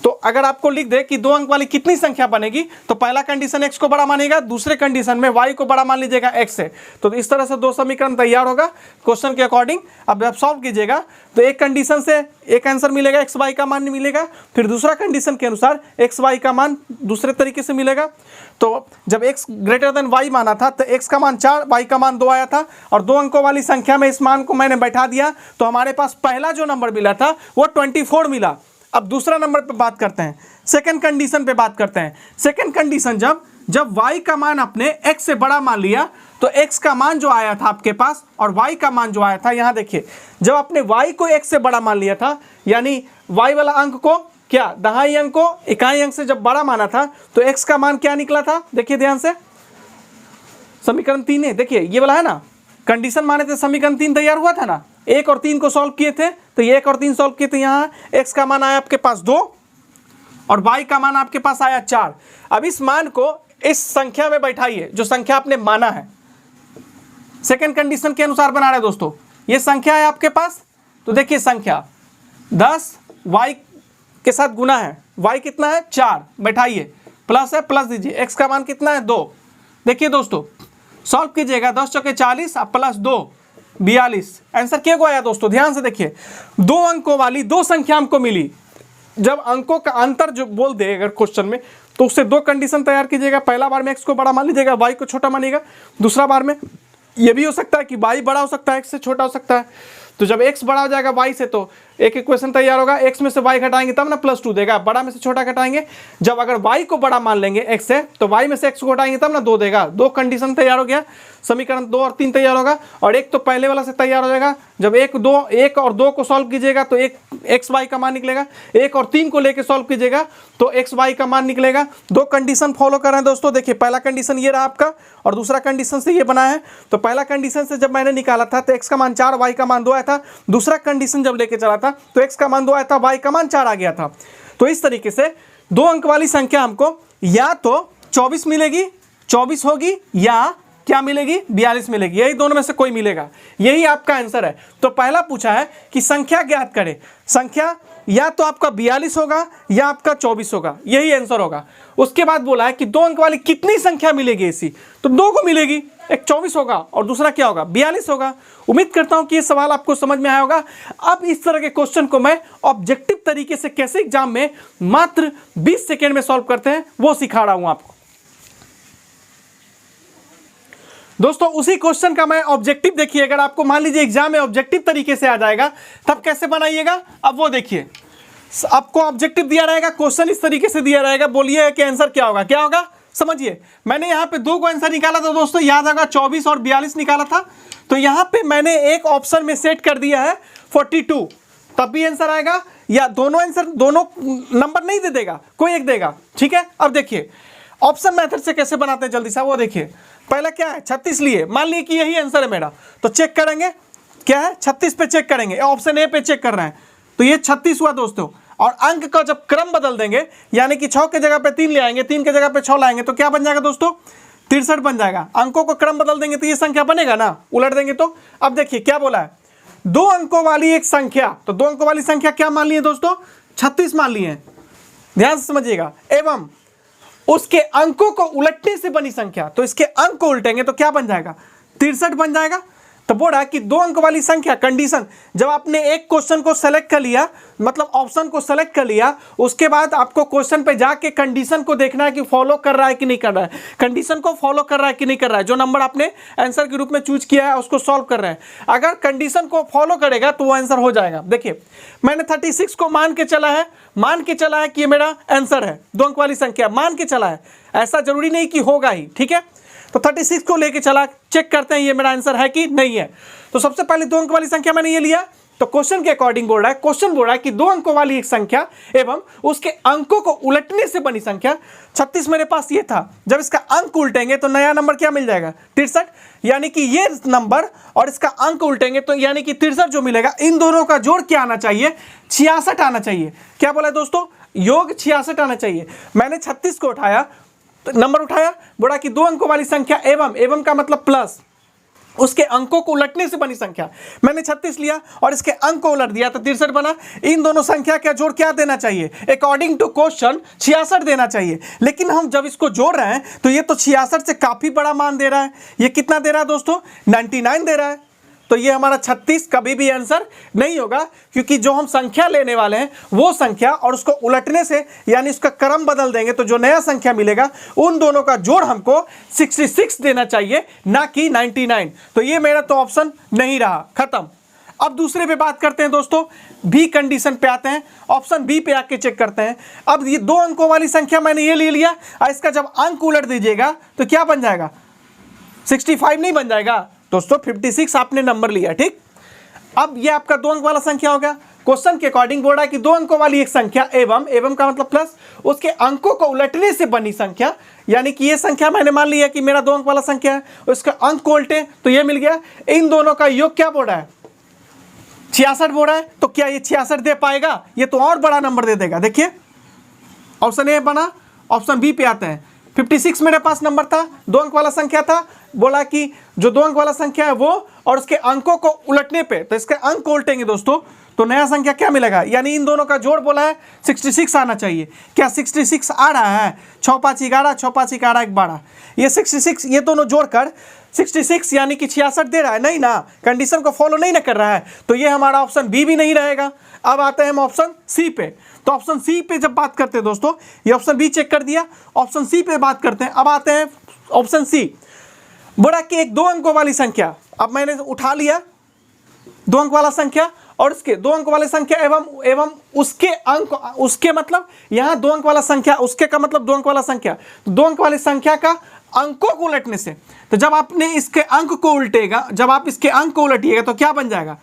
तो अगर आपको लिख दे कि 2 अंक वाली कितनी संख्या बनेगी, तो पहला कंडीशन x को बड़ा मानेगा, दूसरे कंडीशन में y को बड़ा मान लीजिएगा x से। तो इस तरह से 2 समीकरण तैयार होगा क्वेश्चन के अकॉर्डिंग। अब आप सॉल्व कीजिएगा तो एक कंडीशन से एक आंसर मिलेगा, x y का मान मिलेगा, फिर दूसरा कंडीशन के अनुसार x y का मान दूसरे तरीके से मिलेगा। तो जब x ग्रेटर देन y माना था तो x का मान 4, y का मान 2 आया था, और 2 अंकों वाली संख्या में इस मान को मैंने बैठा दिया, तो हमारे पास पहला जो नंबर मिला था वो 24 मिला। अब दूसरा नंबर पे बात करते हैं, सेकंड कंडीशन पे बात करते हैं। सेकंड कंडीशन, जब y का मान आपने x से बड़ा मान लिया तो x का मान जो आया था आपके पास और y का मान जो आया था, यहाँ देखिए जब आपने y को x से बड़ा मान लिया था, यानी y वाला अंक को क्या, दहाई अंक को इकाई अंक से जब बड़ा माना था, तो x का मान क्या निकला था, देखिए ध्यान से, समीकरण 3 है, देखिए ये वाला है ना, कंडीशन माने थे, समीकरण 3 तैयार हुआ था ना, 1 और 3 को सॉल्व किए थे, तो ये 1 और 3 सॉल्व किए थे। यहाँ x का मान आया आपके पास 2 और y का मान आपके पास आया 4। अब इस मान को इस संख्या में बैठाइए जो संख्या आपने माना है, सेकंड कंडीशन के अनुसार बना रहे हैं दोस्तों। ये संख्या है आपके पास, तो देखिए संख्या 10 y के साथ गुना है, y कितना है 4, बैठाइए, प्लस है प्लस दीजिए, x का मान कितना है 2। देखिए दोस्तों सॉल्व कीजिएगा, 10 चौके 40 अब प्लस 2 42। आंसर क्या को आया दोस्तों, ध्यान से देखिए, 2 अंकों वाली 2 संख्या हमको मिली। जब अंकों का अंतर जो बोल दे अगर क्वेश्चन में, तो उससे 2 कंडीशन तैयार कीजिएगा। पहला बार में x को बड़ा मान लीजिएगा, y को छोटा मानिएगा। दूसरा बार में ये भी हो सकता है कि y बड़ा हो सकता है, x से छोटा हो सकता है। तो जब x बड़ा हो जाएगा y से तो एक इक्वेशन तैयार होगा, x में से y घटाएंगे तब ना +2 देगा, बड़ा में से छोटा घटाएंगे। जब अगर y को बड़ा मान लेंगे x से, तो y में से x को घटाएंगे तब ना 2 देगा। 2 कंडीशन तैयार हो गया, समीकरण 2 और 3 तैयार होगा, और एक तो पहले वाला से तैयार हो जाएगा। जब 1 और 2 को सॉल्व कीजिएगा तो एक x y का मान निकलेगा, 1 और 3 को लेके सॉल्व कीजिएगा तो x y का मान निकलेगा। 2 कंडीशन फॉलो कर रहे हैं दोस्तों। देखिए पहला कंडीशन ये रहा आपका, और दूसरा कंडीशन से ये बना है। तो पहला कंडीशन से जब मैंने निकाला था तो x का मान 4, y का मान 2 आया था। दूसरा कंडीशन जब लेके चला था तो x का मान 2 आया था, y का मान 4 आ गया था। तो इस तरीके से 2 अंक वाली संख्या हमको या तो 24 मिलेगी, 24 होगी, या क्या मिलेगी, 42 मिलेगी। यही दोनों में से कोई मिलेगा, यही आपका आंसर है। तो पहला पूछा है कि संख्या ज्ञात करें, संख्या या तो आपका 42 होगा या आपका 24 होगा, यही आंसर होगा। उसके बाद बोला है कि 2 अंक वाली कितनी संख्या मिलेगी ऐसी, तो 2 को मिलेगी, एक 24 होगा और दूसरा क्या होगा, 42 होगा। उम्मीद करता हूं कि ये सवाल आपको समझ में आया होगा। अब इस तरह के क्वेश्चन को मैं ऑब्जेक्टिव तरीके से कैसे एग्जाम में मात्र 20 सेकेंड में सॉल्व करते हैं वो सिखा रहा हूं आपको। दोस्तों उसी क्वेश्चन का मैं ऑब्जेक्टिव, देखिए अगर आपको मान लीजिए एग्जाम में ऑब्जेक्टिव तरीके से आ जाएगा तब कैसे बनाइएगा। अब वो देखिए, आपको ऑब्जेक्टिव दिया रहेगा, क्वेश्चन इस तरीके से दिया रहेगा, बोलिए कि आंसर क्या होगा, क्या होगा समझिए। मैंने यहाँ पे 2 को आंसर निकाला था दोस्तों, याद होगा 24 और 42 निकाला था। तो यहाँ पे मैंने एक ऑप्शन में सेट कर दिया है 42, तब भी आंसर आएगा, या दोनों आंसर, दोनों नंबर नहीं दे देगा, कोई एक देगा, ठीक है। अब देखिए ऑप्शन मेथड से कैसे बनाते हैं जल्दी से, वो देखिए। पहला क्या है, 36 लिए, मान लिए कि यही आंसर है मेरा, तो चेक करेंगे क्या है, 36 पे चेक करेंगे, ऑप्शन ए पे चेक कर रहे हैं, तो ये 36 हुआ दोस्तों। और अंक का जब क्रम बदल देंगे, यानी कि 6 के जगह पे 3 ले आएंगे, 3 के जगह पे 6 लाएंगे, तो क्या बन जाएगा दोस्तों, 63 बन जाएगा। अंकों को क्रम बदल देंगे तो ये संख्या बनेगा ना, उलट देंगे तो। अब देखिए क्या बोला है, 2 अंकों वाली एक संख्या, तो 2 अंकों वाली संख्या क्या मान ली है दोस्तों, 36 मान ली है, ध्यान से समझिएगा। एवं उसके अंकों को उलटने से बनी संख्या, तो इसके अंक को उल्टेंगे तो क्या बन जाएगा, 63 बन जाएगा। तो बोल रहा है कि 2 अंक वाली संख्या, कंडीशन, जब आपने एक क्वेश्चन को सेलेक्ट कर लिया, मतलब ऑप्शन को सेलेक्ट कर लिया, उसके बाद आपको क्वेश्चन पे जाके कंडीशन को देखना है कि फॉलो कर रहा है कि नहीं कर रहा है, कंडीशन को फॉलो कर रहा है कि नहीं कर रहा है, जो नंबर आपने आंसर के रूप में चूज किया है उसको सॉल्व कर रहे हैं। अगर कंडीशन को फॉलो करेगा तो वो आंसर हो जाएगा। देखिए मैंने 36 को मान के चला है कि ये मेरा आंसर है, 2 अंक वाली संख्या मान के चला है, ऐसा जरूरी नहीं कि होगा ही, ठीक है। तो 36 को लेके चला, चेक करते हैं ये मेरा आंसर है कि नहीं है। तो सबसे पहले 2 अंक वाली संख्या मैंने ये लिया, तो क्वेश्चन के अकॉर्डिंग बोल रहा है, क्वेश्चन बोल रहा है कि 2 अंकों वाली एक संख्या एवं उसके अंकों को उलटने से बनी संख्या। 36 मेरे पास ये था, जब इसका अंक उल्टेंगे तो नया नंबर क्या मिल जाएगा, 63, यानी कि ये नंबर और इसका अंक उल्टेंगे तो यानी कि 63 जो मिलेगा, इन दोनों का जोड़ क्या आना चाहिए, 66 आना चाहिए। क्या बोला दोस्तों, योग 66 आना चाहिए। मैंने 36 को उठाया, नंबर उठाया, बोला कि 2 अंकों वाली संख्या एवं का मतलब प्लस, उसके अंकों को उलटने से बनी संख्या। मैंने 36 लिया और इसके अंक को उलट दिया तो 63 बना। इन दोनों संख्या का जोड़ क्या देना चाहिए, अकॉर्डिंग टू क्वेश्चन 66 देना चाहिए। लेकिन हम जब इसको जोड़ रहे हैं तो ये तो 66 से काफी बड़ा मान दे रहा है। ये कितना दे रहा है दोस्तों, 99 दे रहा है। तो ये हमारा 36 कभी भी आंसर नहीं होगा, क्योंकि जो हम संख्या लेने वाले हैं वो संख्या और उसको उलटने से यानी उसका क्रम बदल देंगे तो जो नया संख्या मिलेगा उन दोनों का जोड़ हमको 66 देना चाहिए, ना कि 99। तो ये मेरा तो ऑप्शन नहीं रहा, खत्म। अब दूसरे पे बात करते हैं दोस्तों, बी कंडीशन पे आते हैं, ऑप्शन बी पे आके चेक करते हैं। अब ये 2 अंकों वाली संख्या मैंने ये ले लिया, इसका जब अंक उलट दीजिएगा तो क्या बन जाएगा, 65 नहीं बन जाएगा दोस्तों, 56 आपने नंबर लिया, ठीक। अब ये आपका 2 अंक वाला संख्या हो गया। क्वेश्चन के अकॉर्डिंग बोल रहा है कि 2 अंकों वाली एक संख्या एवं का मतलब प्लस, उसके अंकों को उलटने से बनी संख्या, यानी कि ये संख्या मैंने मान लिया कि मेरा 2 अंक वाला संख्या है, उसका अंक को उल्टे तो ये मिल गया। इन दोनों का योग क्या बोल रहा है, 66 बोल रहा है। तो क्या ये 66 दे पाएगा, ये तो और बड़ा नंबर दे देगा। देखिए ऑप्शन ए बना, ऑप्शन बी पे आते हैं। 56 मेरे पास नंबर था, 2 अंक वाला संख्या था, बोला कि जो 2 अंक वाला संख्या है वो और उसके अंकों को उलटने पे, तो इसके अंक को उल्टेंगे दोस्तों तो नया संख्या क्या मिलेगा, यानी इन दोनों का जोड़ बोला है 66 आना चाहिए। क्या 66 आ रहा है, 6 5 11, 6 5 11 12, ये 66, ये दोनों जोड़कर 66 यानी कि 66 दे रहा है, नहीं ना, कंडीशन को फॉलो नहीं ना कर रहा है, तो ये हमारा ऑप्शन बी भी नहीं रहेगा। अब आते हैं हम ऑप्शन सी पे। तो ऑप्शन सी पे जब बात करते हैं दोस्तों, ये ऑप्शन बी चेक कर दिया, ऑप्शन सी पे बात करते हैं। अब आते हैं ऑप्शन सी, बोला कि एक 2 अंकों वाली संख्या, अब मैंने उठा लिया 2 अंक वाला संख्या और उसके 2 अंक वाले संख्या एवं उसके अंक, उसके मतलब यहाँ 2 अंक वाला संख्या, उसके का मतलब 2 अंक वाला संख्या, 2 अंक वाली संख्या का अंकों को उलटने से, तो जब आपने इसके अंक को उल्टेगा, जब आप इसके अंक को उलटिएगा तो क्या बन जाएगा,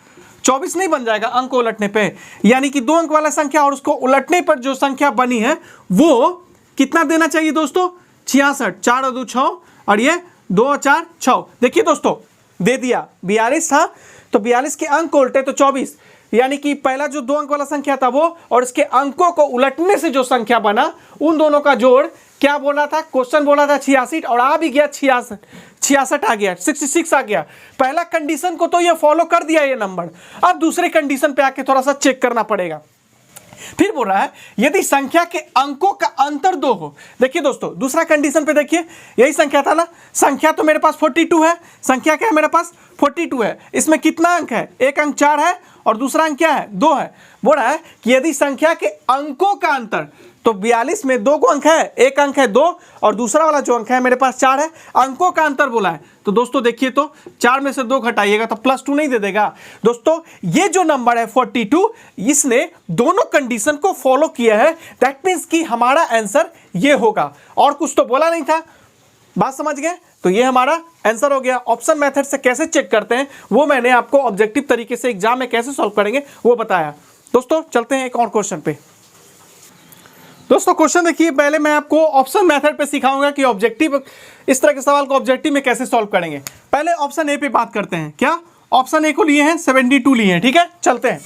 24 नहीं बन जाएगा अंक को उलटने पे, यानी कि 2 अंक वाला संख्या और उसको उलटने पर जो संख्या बनी है वो कितना देना चाहिए दोस्तों, 66, 4 और 2 6 और ये 2 और 4 6। देखिए दोस्तों दे दिया, 42 था तो 42 के अंक को उल्टे तो 24, यानी कि पहला जो 2 अंक वाला संख्या था वो और इसके अंकों को उलटने से जो संख्या बना उन दोनों का जोड़ क्या बोला था, क्वेश्चन बोला था 86 और आ भी गया 66 आ गया, 66 आ गया। पहला कंडीशन को तो ये फॉलो कर दिया ये नंबर, अब दूसरे कंडीशन पे आके थोड़ा सा चेक करना पड़ेगा। फिर बोल रहा है यदि संख्या के अंकों का अंतर 2 हो। देखिए दोस्तों दूसरा कंडीशन पे देखिए, यही संख्या था ना, संख्या तो मेरे पास 42 है, संख्या क्या है मेरे पास 42 है, इसमें कितना अंक है, एक अंक 4 है और दूसरा अंक क्या है 2 है। बोल रहा है कि यदि संख्या के अंकों का अंतर, तो 42 में 2 अंक है, एक अंक है 2 और दूसरा वाला जो अंक है मेरे पास 4 है, अंकों का अंतर बोला है। तो दोस्तों देखिए तो 4 में से 2 घटाइएगा तो +2 नहीं दे देगा। दोस्तों ये जो नंबर है 42, इसने दोनों कंडीशन को फॉलो किया है, दैट मीन्स कि हमारा आंसर ये होगा, और कुछ तो बोला नहीं था। बात समझ गए, तो ये हमारा आंसर हो गया। ऑप्शन मेथड से कैसे चेक करते हैं वो मैंने आपको ऑब्जेक्टिव तरीके से एग्जाम में कैसे सॉल्व करेंगे वो बताया। दोस्तों चलते हैं एक और क्वेश्चन पे। दोस्तों क्वेश्चन देखिए, पहले मैं आपको ऑप्शन मेथड पे सिखाऊंगा कि ऑब्जेक्टिव, इस तरह के सवाल को ऑब्जेक्टिव में कैसे सॉल्व करेंगे। पहले ऑप्शन ए पे बात करते हैं। क्या ऑप्शन ए को लिए हैं 72 लिए हैं, ठीक है। चलते हैं,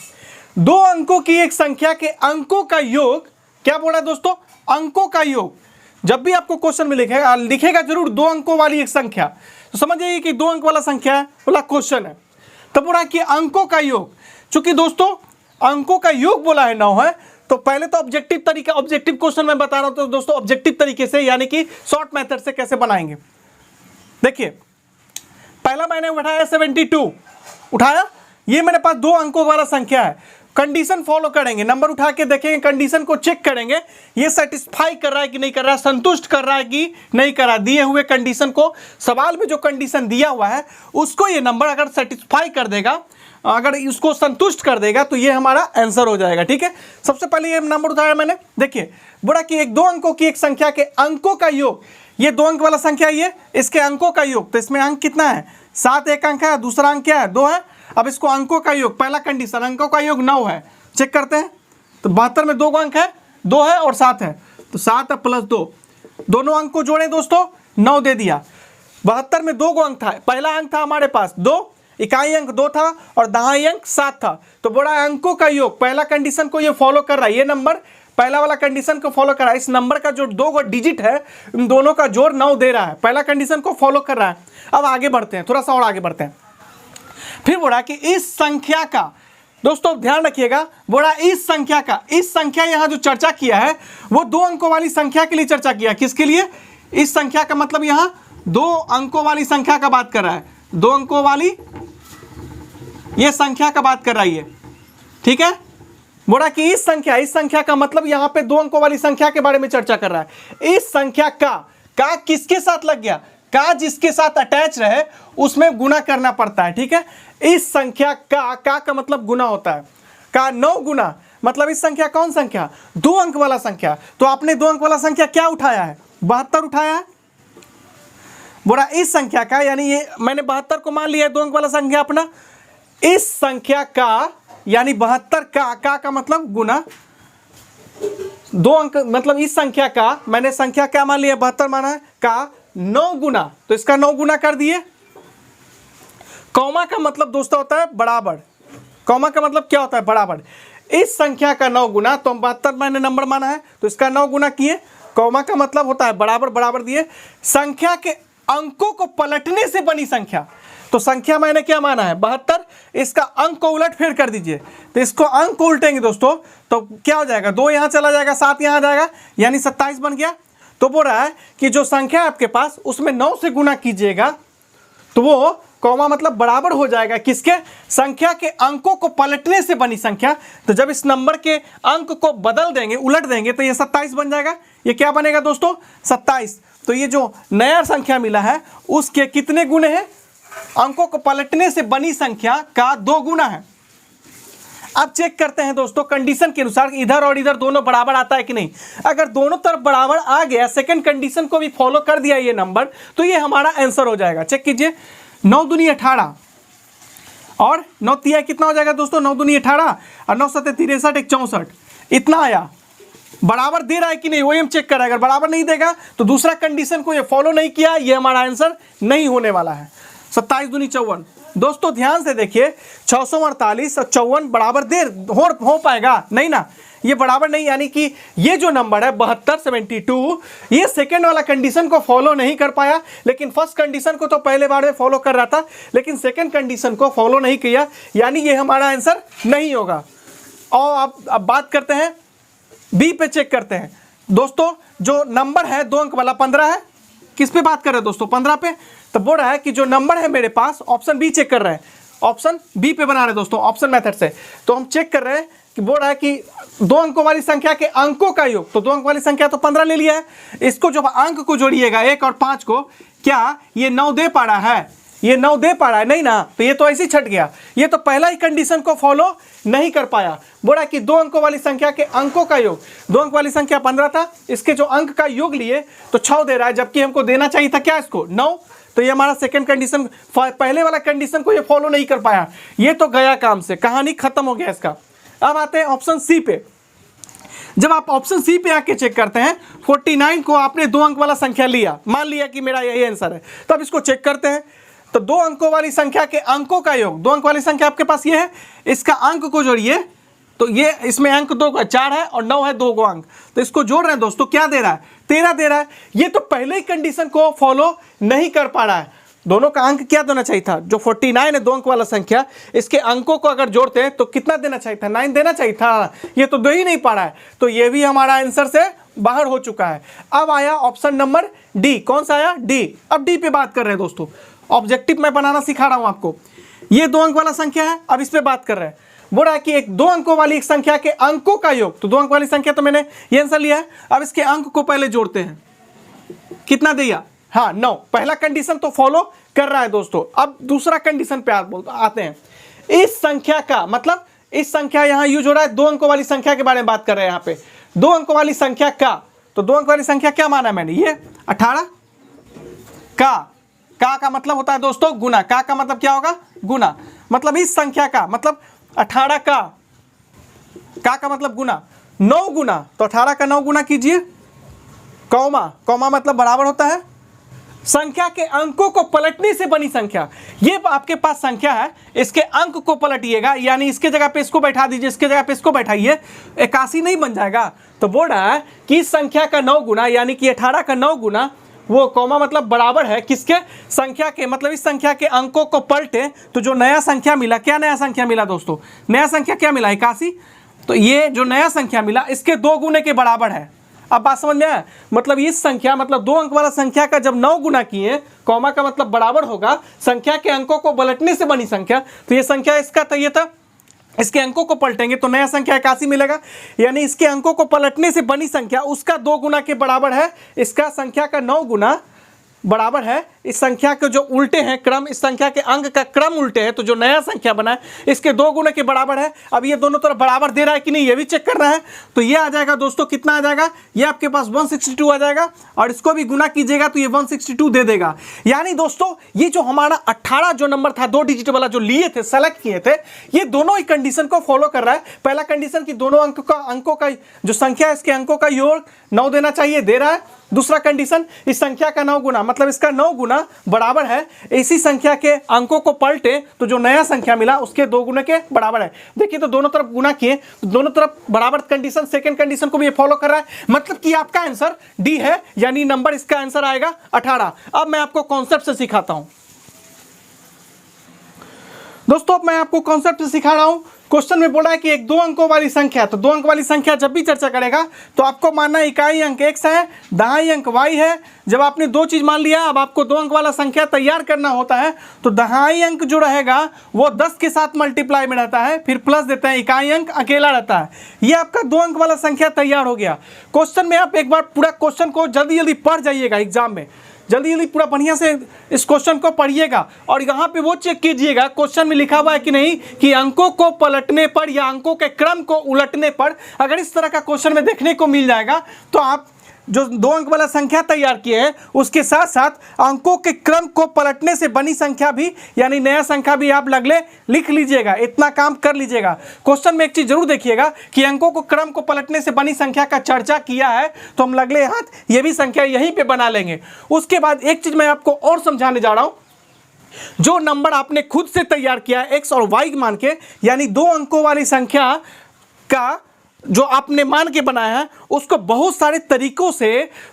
2 अंकों की एक संख्या के अंकों का योग, क्या बोला दोस्तों, अंकों का योग जब भी आपको क्वेश्चन में लिखेगा जरूर 2 अंकों वाली एक संख्या, तो समझ जाइए कि 2 अंक वाला संख्या है, बोला क्वेश्चन है। तब बोला कि अंकों का योग, चूंकि दोस्तों अंकों का योग बोला है 9 है, तो पहले तो ऑब्जेक्टिव तरीका, ऑब्जेक्टिव क्वेश्चन मैं बता रहा हूं, तो दोस्तों ऑब्जेक्टिव तरीके से यानी कि शॉर्ट मेथड से कैसे बनाएंगे। देखिए पहला मैंने उठाया 72 उठाया, ये मेरे पास 2 अंकों वाला संख्या है, कंडीशन फॉलो करेंगे, नंबर उठा के देखेंगे, कंडीशन को चेक करेंगे, ये सेटिस्फाई कर रहा है कि नहीं कर रहा है, संतुष्ट कर रहा है कि नहीं कर रहा, दिए हुए कंडीशन को, सवाल में जो कंडीशन दिया हुआ है उसको ये नंबर अगर सेटिस्फाई कर देगा, अगर इसको संतुष्ट कर देगा, तो ये हमारा आंसर हो जाएगा। ठीक है, सबसे पहले ये नंबर उठाया मैंने। देखिए बोला कि एक 2 अंकों की एक संख्या के अंकों का योग, ये 2 अंक वाला संख्या, ये इसके अंकों का योग, तो इसमें अंक कितना है 7, एक अंक है, दूसरा अंक क्या है 2 है। अब इसको अंकों का योग, पहला कंडीशन अंकों का योग 9 है, चेक करते हैं, तो 72 में 2 अंक है, 2 है और 7 है, तो 7 प्लस 2, दोनों अंक को जोड़े दोस्तों 9 दे दिया। 72 में 2 अंक था, पहला अंक था हमारे पास 2, इकाई अंक 2 था और दहाई अंक 7 था, तो बोला अंकों का योग, पहला कंडीशन को ये फॉलो कर रहा है, ये नंबर पहला वाला कंडीशन को फॉलो कर रहा है, इस नंबर का जो 2 डिजिट है इन दोनों का जोड़ 9 दे रहा है, पहला कंडीशन को फॉलो कर रहा है। अब आगे बढ़ते हैं, थोड़ा सा और आगे बढ़ते हैं। फिर बोला कि इस संख्या का, दोस्तों ध्यान रखिएगा, बोला इस संख्या का, इस संख्या यहां जो चर्चा किया है वो 2 अंकों वाली संख्या के लिए चर्चा किया, किसके लिए, इस संख्या का मतलब यहां 2 अंकों वाली संख्या का बात कर रहा है, 2 अंकों वाली ये संख्या का बात कर रही है। ठीक है, बोला कि इस संख्या का मतलब यहां पे 2 अंकों वाली संख्या के बारे में चर्चा कर रहा है। इस संख्या का किसके साथ लग गया, का जिसके साथ अटैच रहे उसमें गुना करना पड़ता है। ठीक है, इस संख्या का मतलब गुना होता है, का 9 गुना, मतलब इस संख्या कौन संख्या, 2 अंक वाला संख्या, तो आपने 2 अंक वाला संख्या क्या उठाया है 72 उठाया है। बोला इस संख्या का, यानी ये मैंने 72 को मान लिया है 2 अंक वाला संख्या अपना, इस संख्या का यानी 72 का मतलब गुना 2 अंक, मतलब इस संख्या का मैंने संख्या क्या मान लिया 72 माना है, का 9 गुना, तो इसका 9 गुना कर दिए। कॉमा का मतलब दोस्तों होता है बराबर, कॉमा का मतलब क्या होता है बराबर, इस संख्या का 9 गुना, तो 72 मैंने नंबर माना है तो इसका 9 गुना किए, कॉमा का मतलब होता है बराबर, बराबर दिए। संख्या के अंकों को पलटने से बनी संख्या, तो संख्या मैंने क्या माना है 72, इसका अंक को उलट फेर कर दीजिए, तो इसको अंक को उल्टेंगे दोस्तों तो क्या हो जाएगा, 2 यहां चला जाएगा, 7 यहां जाएगा, यानी 27 बन गया। तो बोल रहा है कि जो संख्या आपके पास उसमें 9 से गुना कीजिएगा, तो वो कॉमा मतलब बराबर हो जाएगा किसके, संख्या के अंकों को पलटने से बनी संख्या। तो जब इस नंबर के अंक को बदल देंगे, उलट देंगे, तो ये 27 बन जाएगा। ये क्या बनेगा दोस्तों 27। तो ये जो नया संख्या मिला है उसके कितने गुणे हैं, अंकों को पलटने से बनी संख्या का 2 गुना है। अब चेक करते हैं दोस्तों कंडीशन के अनुसार इधर और इधर दोनों बराबर आता है कि नहीं। अगर दोनों तरफ बराबर आ गया, सेकंड कंडीशन को भी फॉलो कर दिया ये नंबर, तो ये हमारा आंसर हो जाएगा। चेक कीजिए, 9 दूनी 18 और 9 तिया कितना हो जाएगा दोस्तों, 9 दूनी 18 और 9 सत्ते 63 एक 64, इतना आया। बराबर दे रहा है कि नहीं वही हम चेक कर रहे हैं। अगर बराबर नहीं देगा तो दूसरा कंडीशन को ये फॉलो नहीं किया, ये हमारा आंसर नहीं होने वाला है। 27 दूनी 54। दोस्तों ध्यान से देखिए, 648 और 54 बराबर देर हो पाएगा नहीं ना, ये बराबर नहीं, यानी कि ये जो नंबर है 72 72 ये सेकंड वाला कंडीशन को फॉलो नहीं कर पाया, लेकिन फर्स्ट कंडीशन को तो पहले बार में फॉलो कर रहा था, लेकिन सेकंड कंडीशन को फॉलो नहीं किया, यानी ये हमारा आंसर नहीं होगा। और अब बात करते हैं बी पे, चेक करते हैं दोस्तों। जो नंबर है 2 अंक वाला 15 है, किस पे बात कर रहे हैं दोस्तों 15 पे। तो बोल रहा है कि जो नंबर है मेरे पास, ऑप्शन बी चेक कर रहे हैं, ऑप्शन बी पे बना रहे हैं दोस्तों ऑप्शन मेथड से। तो हम चेक कर रहे हैं कि बोल रहा है कि 2 अंकों वाली संख्या के अंकों का योग, तो 2 अंक वाली संख्या तो 15 ले लिया है, इसको जब अंक को जोड़िएगा 1 और 5 को, क्या ये 9 दे पा रहा है, ये 9 दे पा रहा है नहीं ना, तो ये तो ऐसे ही छट गया, ये तो पहला ही कंडीशन को फॉलो नहीं कर पाया। बोला कि 2 अंकों वाली संख्या के अंकों का योग, 2 अंक वाली संख्या 15 था, इसके जो अंक का योग लिए तो 6 दे रहा है, जबकि हमको देना चाहिए था क्या इसको 9। तो ये हमारा सेकंड कंडीशन, पहले वाला कंडीशन को ये फॉलो नहीं कर पाया, ये तो गया काम से, कहानी खत्म हो गया इसका। अब आते हैं ऑप्शन सी पे। जब आप ऑप्शन सी पे आके चेक करते हैं, 49 को आपने 2 अंक वाला संख्या लिया, मान लिया कि मेरा यही आंसर है, तब इसको चेक करते हैं। तो 2 अंकों वाली संख्या के अंकों का योग, 2 अंक वाली संख्या आपके पास ये है, इसका अंक को जोड़िए तो ये इसमें अंक 2 4 है और 9 है 2 को अंक, तो इसको जोड़ रहे हैं दोस्तों, क्या दे रहा है 13 दे रहा है। ये तो पहले ही कंडीशन को फॉलो नहीं कर पा रहा है। दोनों का अंक क्या देना चाहिए था, जो 49 है 2 अंक वाला संख्या, इसके अंकों को अगर जोड़ते हैं तो कितना देना चाहिए था, 9 देना चाहिए था। ये तो दे ही नहीं पा रहा है, तो ये भी हमारा आंसर से बाहर हो चुका है। अब आया ऑप्शन नंबर डी, कौन सा आया, डी। अब डी पे बात कर रहे हैं दोस्तों, ऑब्जेक्टिव मैं बनाना सिखा रहा हूं आपको। ये 2 अंक वाला संख्या है, अब इस पे बात कर रहे हैं। बोल रहा है कि एक 2 अंकों वाली एक संख्या के अंकों का योग, तो 2 अंक वाली संख्या तो मैंने ये आंसर लिया है। अब इसके अंक को पहले जोड़ते हैं, कितना दिया, हाँ 9। पहला कंडीशन तो फॉलो कर रहा है दोस्तों। अब दूसरा कंडीशन पे आते हैं। इस संख्या का मतलब, इस संख्या यहां यूज हो रहा है 2 अंकों वाली संख्या के बारे में बात कर रहे हैं। यहां पे 2 अंकों वाली संख्या का, तो 2 अंक वाली संख्या क्या माना मैंने, ये 18 का मतलब होता है दोस्तों गुना। का मतलब क्या होगा, गुना। मतलब इस संख्या का मतलब 18 का मतलब गुना, 9 गुना, तो 18 का 9 गुना कीजिए, कौमा मतलब बराबर होता है संख्या के अंकों को पलटने से बनी संख्या। ये आपके पास संख्या है, इसके अंक को पलटिएगा, यानी इसके जगह पे इसको बैठा दीजिए, इसके जगह पे इसको बैठाइए, 81 नहीं बन जाएगा। तो बोल रहा है कि इस संख्या का 9 गुना, यानी कि 18 का 9 गुना, वो कौमा मतलब बराबर है किसके, संख्या के, मतलब इस संख्या के अंकों को पलटे तो जो नया संख्या मिला, क्या नया संख्या मिला दोस्तों, नया संख्या क्या मिला 81। तो ये जो नया संख्या मिला इसके 2 गुने के बराबर है। अब बात समझ में आया, मतलब इस संख्या मतलब 2 अंक वाला संख्या का जब 9 गुना किए, कौमा का मतलब बराबर होगा संख्या के अंकों को पलटने से बनी संख्या। तो ये संख्या इसका था, ये था, इसके अंकों को पलटेंगे तो नया संख्या 81 मिलेगा, यानी इसके अंकों को पलटने से बनी संख्या उसका 2 गुना के बराबर है, इसका संख्या का 9 गुना बराबर है इस संख्या के जो उल्टे हैं क्रम, इस संख्या के अंक का क्रम उल्टे है, तो जो नया संख्या बना है इसके 2 गुना के बराबर है। अब ये दोनों तरफ बराबर दे रहा है कि नहीं, ये भी चेक करना है। तो ये आ जाएगा दोस्तों, कितना आ जाएगा, ये आपके पास 162 आ जाएगा, और इसको भी गुना कीजिएगा तो ये 162 दे देगा। यानी दोस्तों ये जो हमारा 18 जो नंबर था 2 डिजिट वाला जो लिए थे, सेलेक्ट किए थे, ये दोनों ही कंडीशन को फॉलो कर रहा है। पहला कंडीशन कि दोनों अंकों का जो संख्या है इसके अंकों का योग 9 देना चाहिए, दे रहा है। दूसरा कंडीशन, इस संख्या का 9 गुना मतलब इसका 9 गुना बराबर है इसी संख्या के अंकों को पलटे तो जो नया संख्या मिला उसके 2 गुने के बराबर है। देखिए तो दोनों तरफ गुना किए, दोनों तरफ बराबर कंडीशन, सेकंड कंडीशन को भी ये फॉलो कर रहा है, मतलब कि आपका आंसर डी है, यानी नंबर इसका आंसर आएगा 18। अब मैं आपको कॉन्सेप्ट से सिखाता हूं दोस्तों, अब मैं आपको कॉन्सेप्ट से सिखा रहा हूं। क्वेश्चन में बोला है कि एक 2 अंकों वाली संख्या, तो 2 अंक वाली संख्या जब भी चर्चा करेगा तो आपको मानना इकाई अंक x है, दहाई अंक y है। जब आपने 2 चीज मान लिया, अब आपको 2 अंक वाला संख्या तैयार करना होता है, तो दहाई अंक जो रहेगा वो 10 के साथ मल्टीप्लाई में रहता है, फिर प्लस देते हैं, इकाई अंक अकेला रहता है। ये आपका 2 अंक वाला संख्या तैयार हो गया। क्वेश्चन में आप एक बार पूरा क्वेश्चन को जल्दी जल्दी पढ़ जाइएगा, एग्जाम में जल्दी जल्दी पूरा बढ़िया से इस क्वेश्चन को पढ़िएगा, और यहाँ पे वो चेक कीजिएगा क्वेश्चन में लिखा हुआ है कि नहीं कि अंकों को पलटने पर या अंकों के क्रम को उलटने पर, अगर इस तरह का क्वेश्चन में देखने को मिल जाएगा तो आप जो 2 अंक वाला संख्या तैयार किए हैं उसके साथ साथ अंकों के क्रम को पलटने से बनी संख्या भी, यानी नया संख्या भी आप लगले लिख लीजिएगा, इतना काम कर लीजिएगा। क्वेश्चन में एक चीज जरूर देखिएगा कि अंकों को क्रम को पलटने से बनी संख्या का चर्चा किया है, तो हम लगले हाथ ये भी संख्या यहीं पे बना लेंगे। उसके बाद एक चीज मैं आपको और समझाने जा रहा हूं, जो नंबर आपने खुद से तैयार किया है एक्स और वाई मान के, यानी 2 अंकों वाली संख्या का जो आपने मान के बनाया है उसको बहुत सारे तरीकों से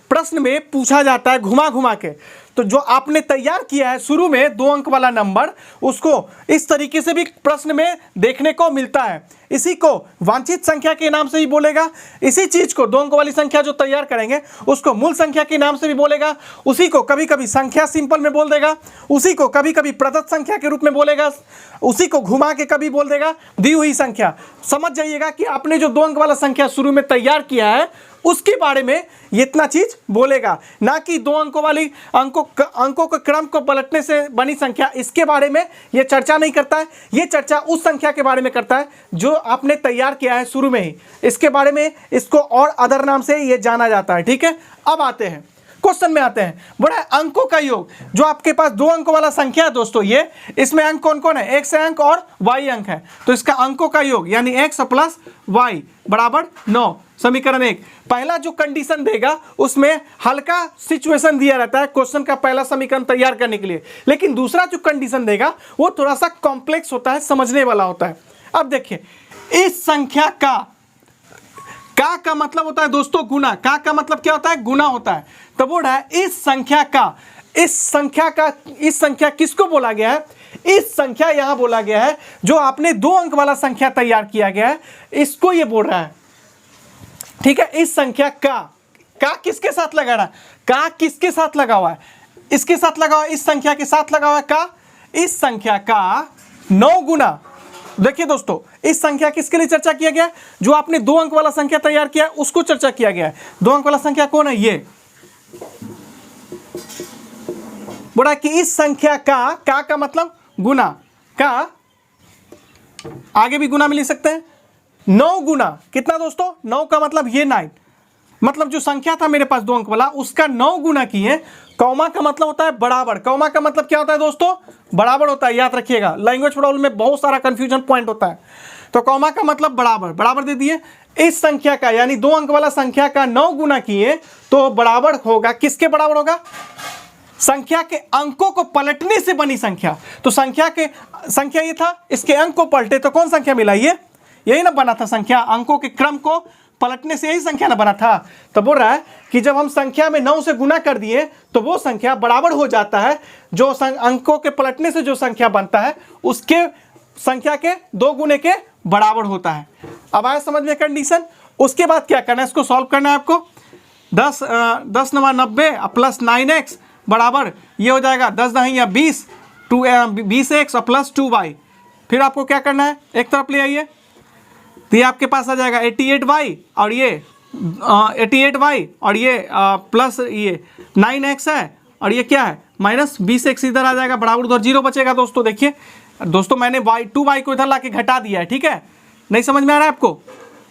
प्रश्न में पूछा जाता है, घुमा घुमा के। तो जो आपने तैयार किया है शुरू में 2 अंक वाला नंबर, उसको इस तरीके से भी प्रश्न में देखने को मिलता है। इसी को वांछित संख्या के नाम से भी बोलेगा, इसी चीज को 2 अंक वाली संख्या जो तैयार करेंगे उसको मूल संख्या के नाम से भी बोलेगा, उसी को कभी कभी संख्या सिंपल में बोल देगा, उसी को कभी कभी प्रदत्त संख्या के रूप में बोलेगा, उसी को घुमा के कभी बोल देगा दी हुई संख्या। समझ जाइएगा कि आपने जो 2 अंक वाला संख्या शुरू में तैयार किया है उसके बारे में ये इतना चीज बोलेगा, ना कि 2 अंकों वाली अंकों के क्रम को पलटने से बनी संख्या, इसके बारे में ये चर्चा नहीं करता है। ये चर्चा उस संख्या के बारे में करता है जो आपने तैयार किया है शुरू में ही, इसके बारे में इसको और अदर नाम से ये जाना जाता है। ठीक है, अब आते हैं क्वेश्चन में आते हैं। बड़ा अंकों का योग, जो आपके पास 2 अंकों वाला संख्या है दोस्तों, ये इसमें अंक कौन कौन है, x अंक और y अंक है, तो इसका अंकों का योग यानी x प्लस y बराबर 9। समीकरण 1 पहला जो कंडीशन देगा उसमें हल्का सिचुएशन दिया रहता है क्वेश्चन का पहला समीकरण तैयार करने के लिए, लेकिन दूसरा जो कंडीशन देगा वो थोड़ा सा कॉम्प्लेक्स होता है, समझने वाला होता है। अब देखिए इस संख्या का मतलब होता है दोस्तों गुना। का मतलब क्या होता है? गुना होता है। तो बोल रहा है इस संख्या किसको बोला गया है? इस संख्या यहां बोला गया है जो आपने 2 अंक वाला संख्या तैयार किया गया है, इसको ये बोल रहा है। ठीक है, इस संख्या का किसके साथ लगा रहा है? का किसके साथ लगा हुआ है? इसके साथ लगा हुआ है, इस संख्या के साथ लगा हुआ है का। इस संख्या का 9 गुना। देखिए दोस्तों, इस संख्या किसके लिए चर्चा किया गया? जो आपने 2 अंक वाला संख्या तैयार किया उसको चर्चा किया गया है। 2 अंक वाला संख्या कौन है? ये बोला कि इस संख्या का मतलब गुना। का आगे भी गुना में लिख सकते हैं। 9 गुना कितना दोस्तों? 9 का मतलब ये 9, मतलब जो संख्या था मेरे पास 2 अंक वाला उसका 9 गुना किए। कौमा का मतलब होता है बराबर। कौमा का मतलब क्या होता है दोस्तों? बराबर होता है, याद रखिएगा। लैंग्वेज प्रॉब्लम में बहुत सारा कंफ्यूजन पॉइंट होता है। तो कौमा का मतलब बराबर दे दिए। इस संख्या का यानी 2 अंक वाला संख्या का 9 गुना किए तो बराबर होगा, किसके बराबर होगा? संख्या के अंकों को पलटने से बनी संख्या। तो संख्या ये था, इसके अंक को पलटे तो कौन संख्या मिला? ये यही ना बना था संख्या। अंकों के क्रम को पलटने से यही संख्या ना बना था। तो बोल रहा है कि जब हम संख्या में 9 से गुना कर दिए तो वो संख्या बराबर हो जाता है जो अंकों के पलटने से जो संख्या बनता है उसके संख्या के 2 गुने के बराबर होता है। अब आया समझ में कंडीशन। उसके बाद क्या करना है? इसको सॉल्व करना है आपको। 10 9 90 प्लस 9x बराबर ये हो जाएगा 10 9 या 20 20x प्लस 2y। फिर आपको क्या करना है? एक तरफ ले आइए तो ये आपके पास आ जाएगा 88y और ये 88y और ये प्लस ये 9x है और ये क्या है? माइनस 20x इधर आ जाएगा, बराबर उधर 0 बचेगा। दोस्तों देखिए दोस्तों, मैंने 2y को इधर लाके घटा दिया है। ठीक है, नहीं समझ में आ रहा है आपको?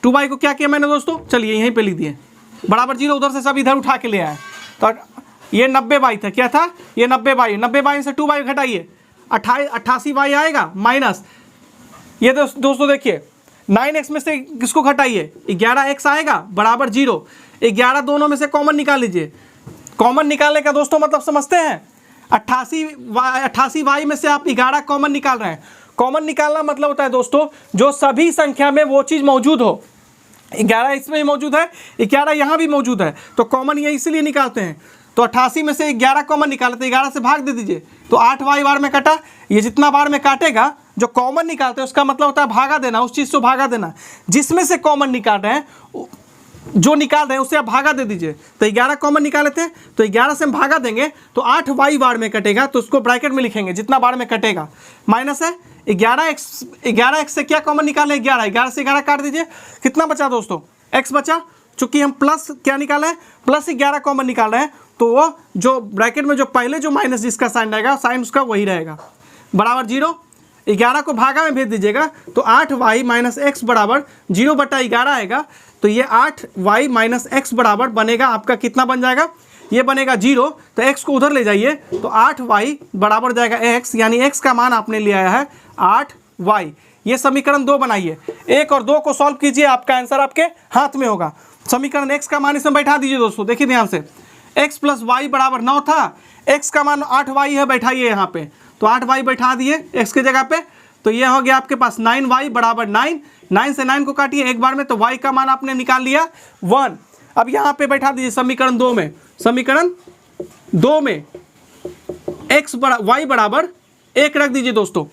2y को क्या किया मैंने दोस्तों? चलिए यहीं पे लिख दिए, बराबर 0, उधर से सब इधर उठा के ले आए। तो ये 90y था, क्या था? ये 90y से 2y घटाइए 88y आएगा माइनस ये दोस्तों देखिए 9x में से किसको घटाइए? 11x आएगा बराबर 0। 11 दोनों में से कॉमन निकाल लीजिए। कॉमन निकालने का दोस्तों मतलब समझते हैं? 88y में से आप 11 कॉमन निकाल रहे हैं। कॉमन निकालना मतलब होता है दोस्तों जो सभी संख्या में वो चीज़ मौजूद हो। 11 इसमें ही मौजूद है, 11 यहाँ भी मौजूद है, तो कॉमन ये इसलिए निकालते हैं। तो 88 में से 11 कॉमन निकालते, 11 से भाग दे दीजिए तो 8y बार में कटा। ये जितना बार में काटेगा जो कॉमन निकालते हैं उसका मतलब होता है भागा देना, उस चीज़ से भागा देना जिसमें से कॉमन निकाल रहे हैं, जो निकाल रहे हैं उसे आप भागा दे दीजिए। तो 11 कॉमन निकाले थे तो 11 से हम भागा देंगे तो 8y बार में कटेगा, तो उसको ब्रैकेट में लिखेंगे जितना बार में कटेगा। माइनस है 11x से क्या कॉमन निकाले? 11 से 11 काट दीजिए, कितना बचा दोस्तों? x बचा। चूंकि हम प्लस क्या निकाले हैं? प्लस 11 कॉमन निकाल रहे हैं तो वो जो ब्रैकेट में जो पहले जो माइनस जिसका साइन रहेगा साइन उसका वही रहेगा, बराबर 0। 11 को भागा में भेज दीजिएगा तो 8y माइनस एक्स बराबर 0/11 आएगा। तो ये 8y माइनस एक्स बराबर बनेगा आपका कितना बन जाएगा? ये बनेगा 0। तो x को उधर ले जाइए तो 8y बराबर जाएगा x, यानी x का मान आपने ले आया है 8y। ये समीकरण 2 बनाइए। 1 और 2 को सॉल्व कीजिए, आपका आंसर आपके हाथ में होगा। समीकरण x का मान इसमें बैठा दीजिए दोस्तों, देखिए ध्यान से। x प्लस वाई बराबर 9 था, x का मान 8y है, बैठाइए यहाँ पे। तो 8y बैठा दिए x के जगह पे, तो ये हो गया आपके पास 9y बराबर 9 से 9 को काटिए एक बार में, तो y का मान आपने निकाल लिया 1। अब यहाँ पे बैठा दीजिए समीकरण 2 में। समीकरण 2 में y बराबर 1 रख दीजिए दोस्तों।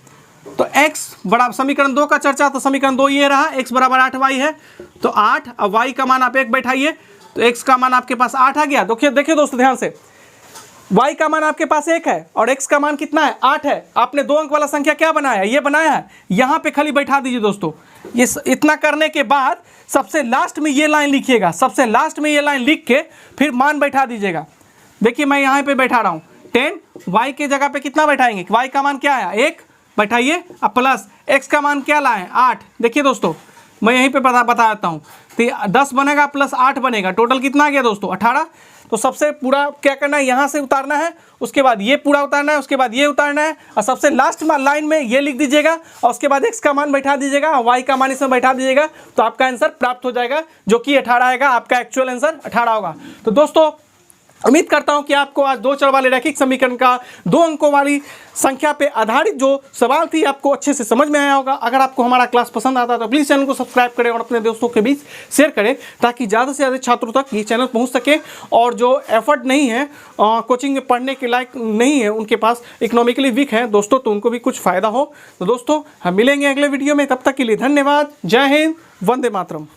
तो x बराबर समीकरण 2 का चर्चा, तो समीकरण 2 ये रहा, x बराबर 8y है तो 8, अब y का मान आप 1 बैठाइए तो x का मान आपके पास 8 आ गया। देखिए दोस्तों ध्यान से, y का मान आपके पास 1 है और x का मान कितना है? 8 है। आपने 2 अंक वाला संख्या क्या बनाया? ये बनाया है। यहाँ पे खाली बैठा दीजिए दोस्तों। ये इतना करने के बाद सबसे लास्ट में ये लाइन लिखिएगा, सबसे लास्ट में ये लाइन लिख के फिर मान बैठा दीजिएगा। देखिए मैं यहाँ पे बैठा रहा हूँ 10, y के जगह पे कितना बैठाएंगे? y का मान क्या आया? 1 बैठाइए, अब प्लस x का मान क्या लाए? 8। देखिए दोस्तों मैं यहीं पे बता देता हूँ, तो 10 बनेगा प्लस 8 बनेगा, टोटल कितना आ गया दोस्तों? 18। तो सबसे पूरा क्या करना है? यहाँ से उतारना है, उसके बाद ये पूरा उतारना है, उसके बाद ये उतारना है, और सबसे लास्ट लाइन में ये लिख दीजिएगा और उसके बाद x का मान बैठा दीजिएगा और y का मान इसमें बैठा दीजिएगा, तो आपका आंसर प्राप्त हो जाएगा जो कि 18 आएगा। आपका एक्चुअल आंसर 18 होगा। तो दोस्तों उम्मीद करता हूं कि आपको आज 2 चर वाले रैखिक समीकरण का 2 अंकों वाली संख्या पे आधारित जो सवाल थी आपको अच्छे से समझ में आया होगा। अगर आपको हमारा क्लास पसंद आता है तो प्लीज़ चैनल को सब्सक्राइब करें और अपने दोस्तों के बीच शेयर करें, ताकि ज़्यादा से ज़्यादा छात्रों तक ये चैनल पहुंच सके। और जो एफर्ट नहीं है, कोचिंग में पढ़ने के लायक नहीं है, उनके पास इकोनॉमिकली वीक है दोस्तों, तो उनको भी कुछ फ़ायदा हो। तो दोस्तों हम मिलेंगे अगले वीडियो में, तब तक के लिए धन्यवाद। जय हिंद, वंदे मातरम।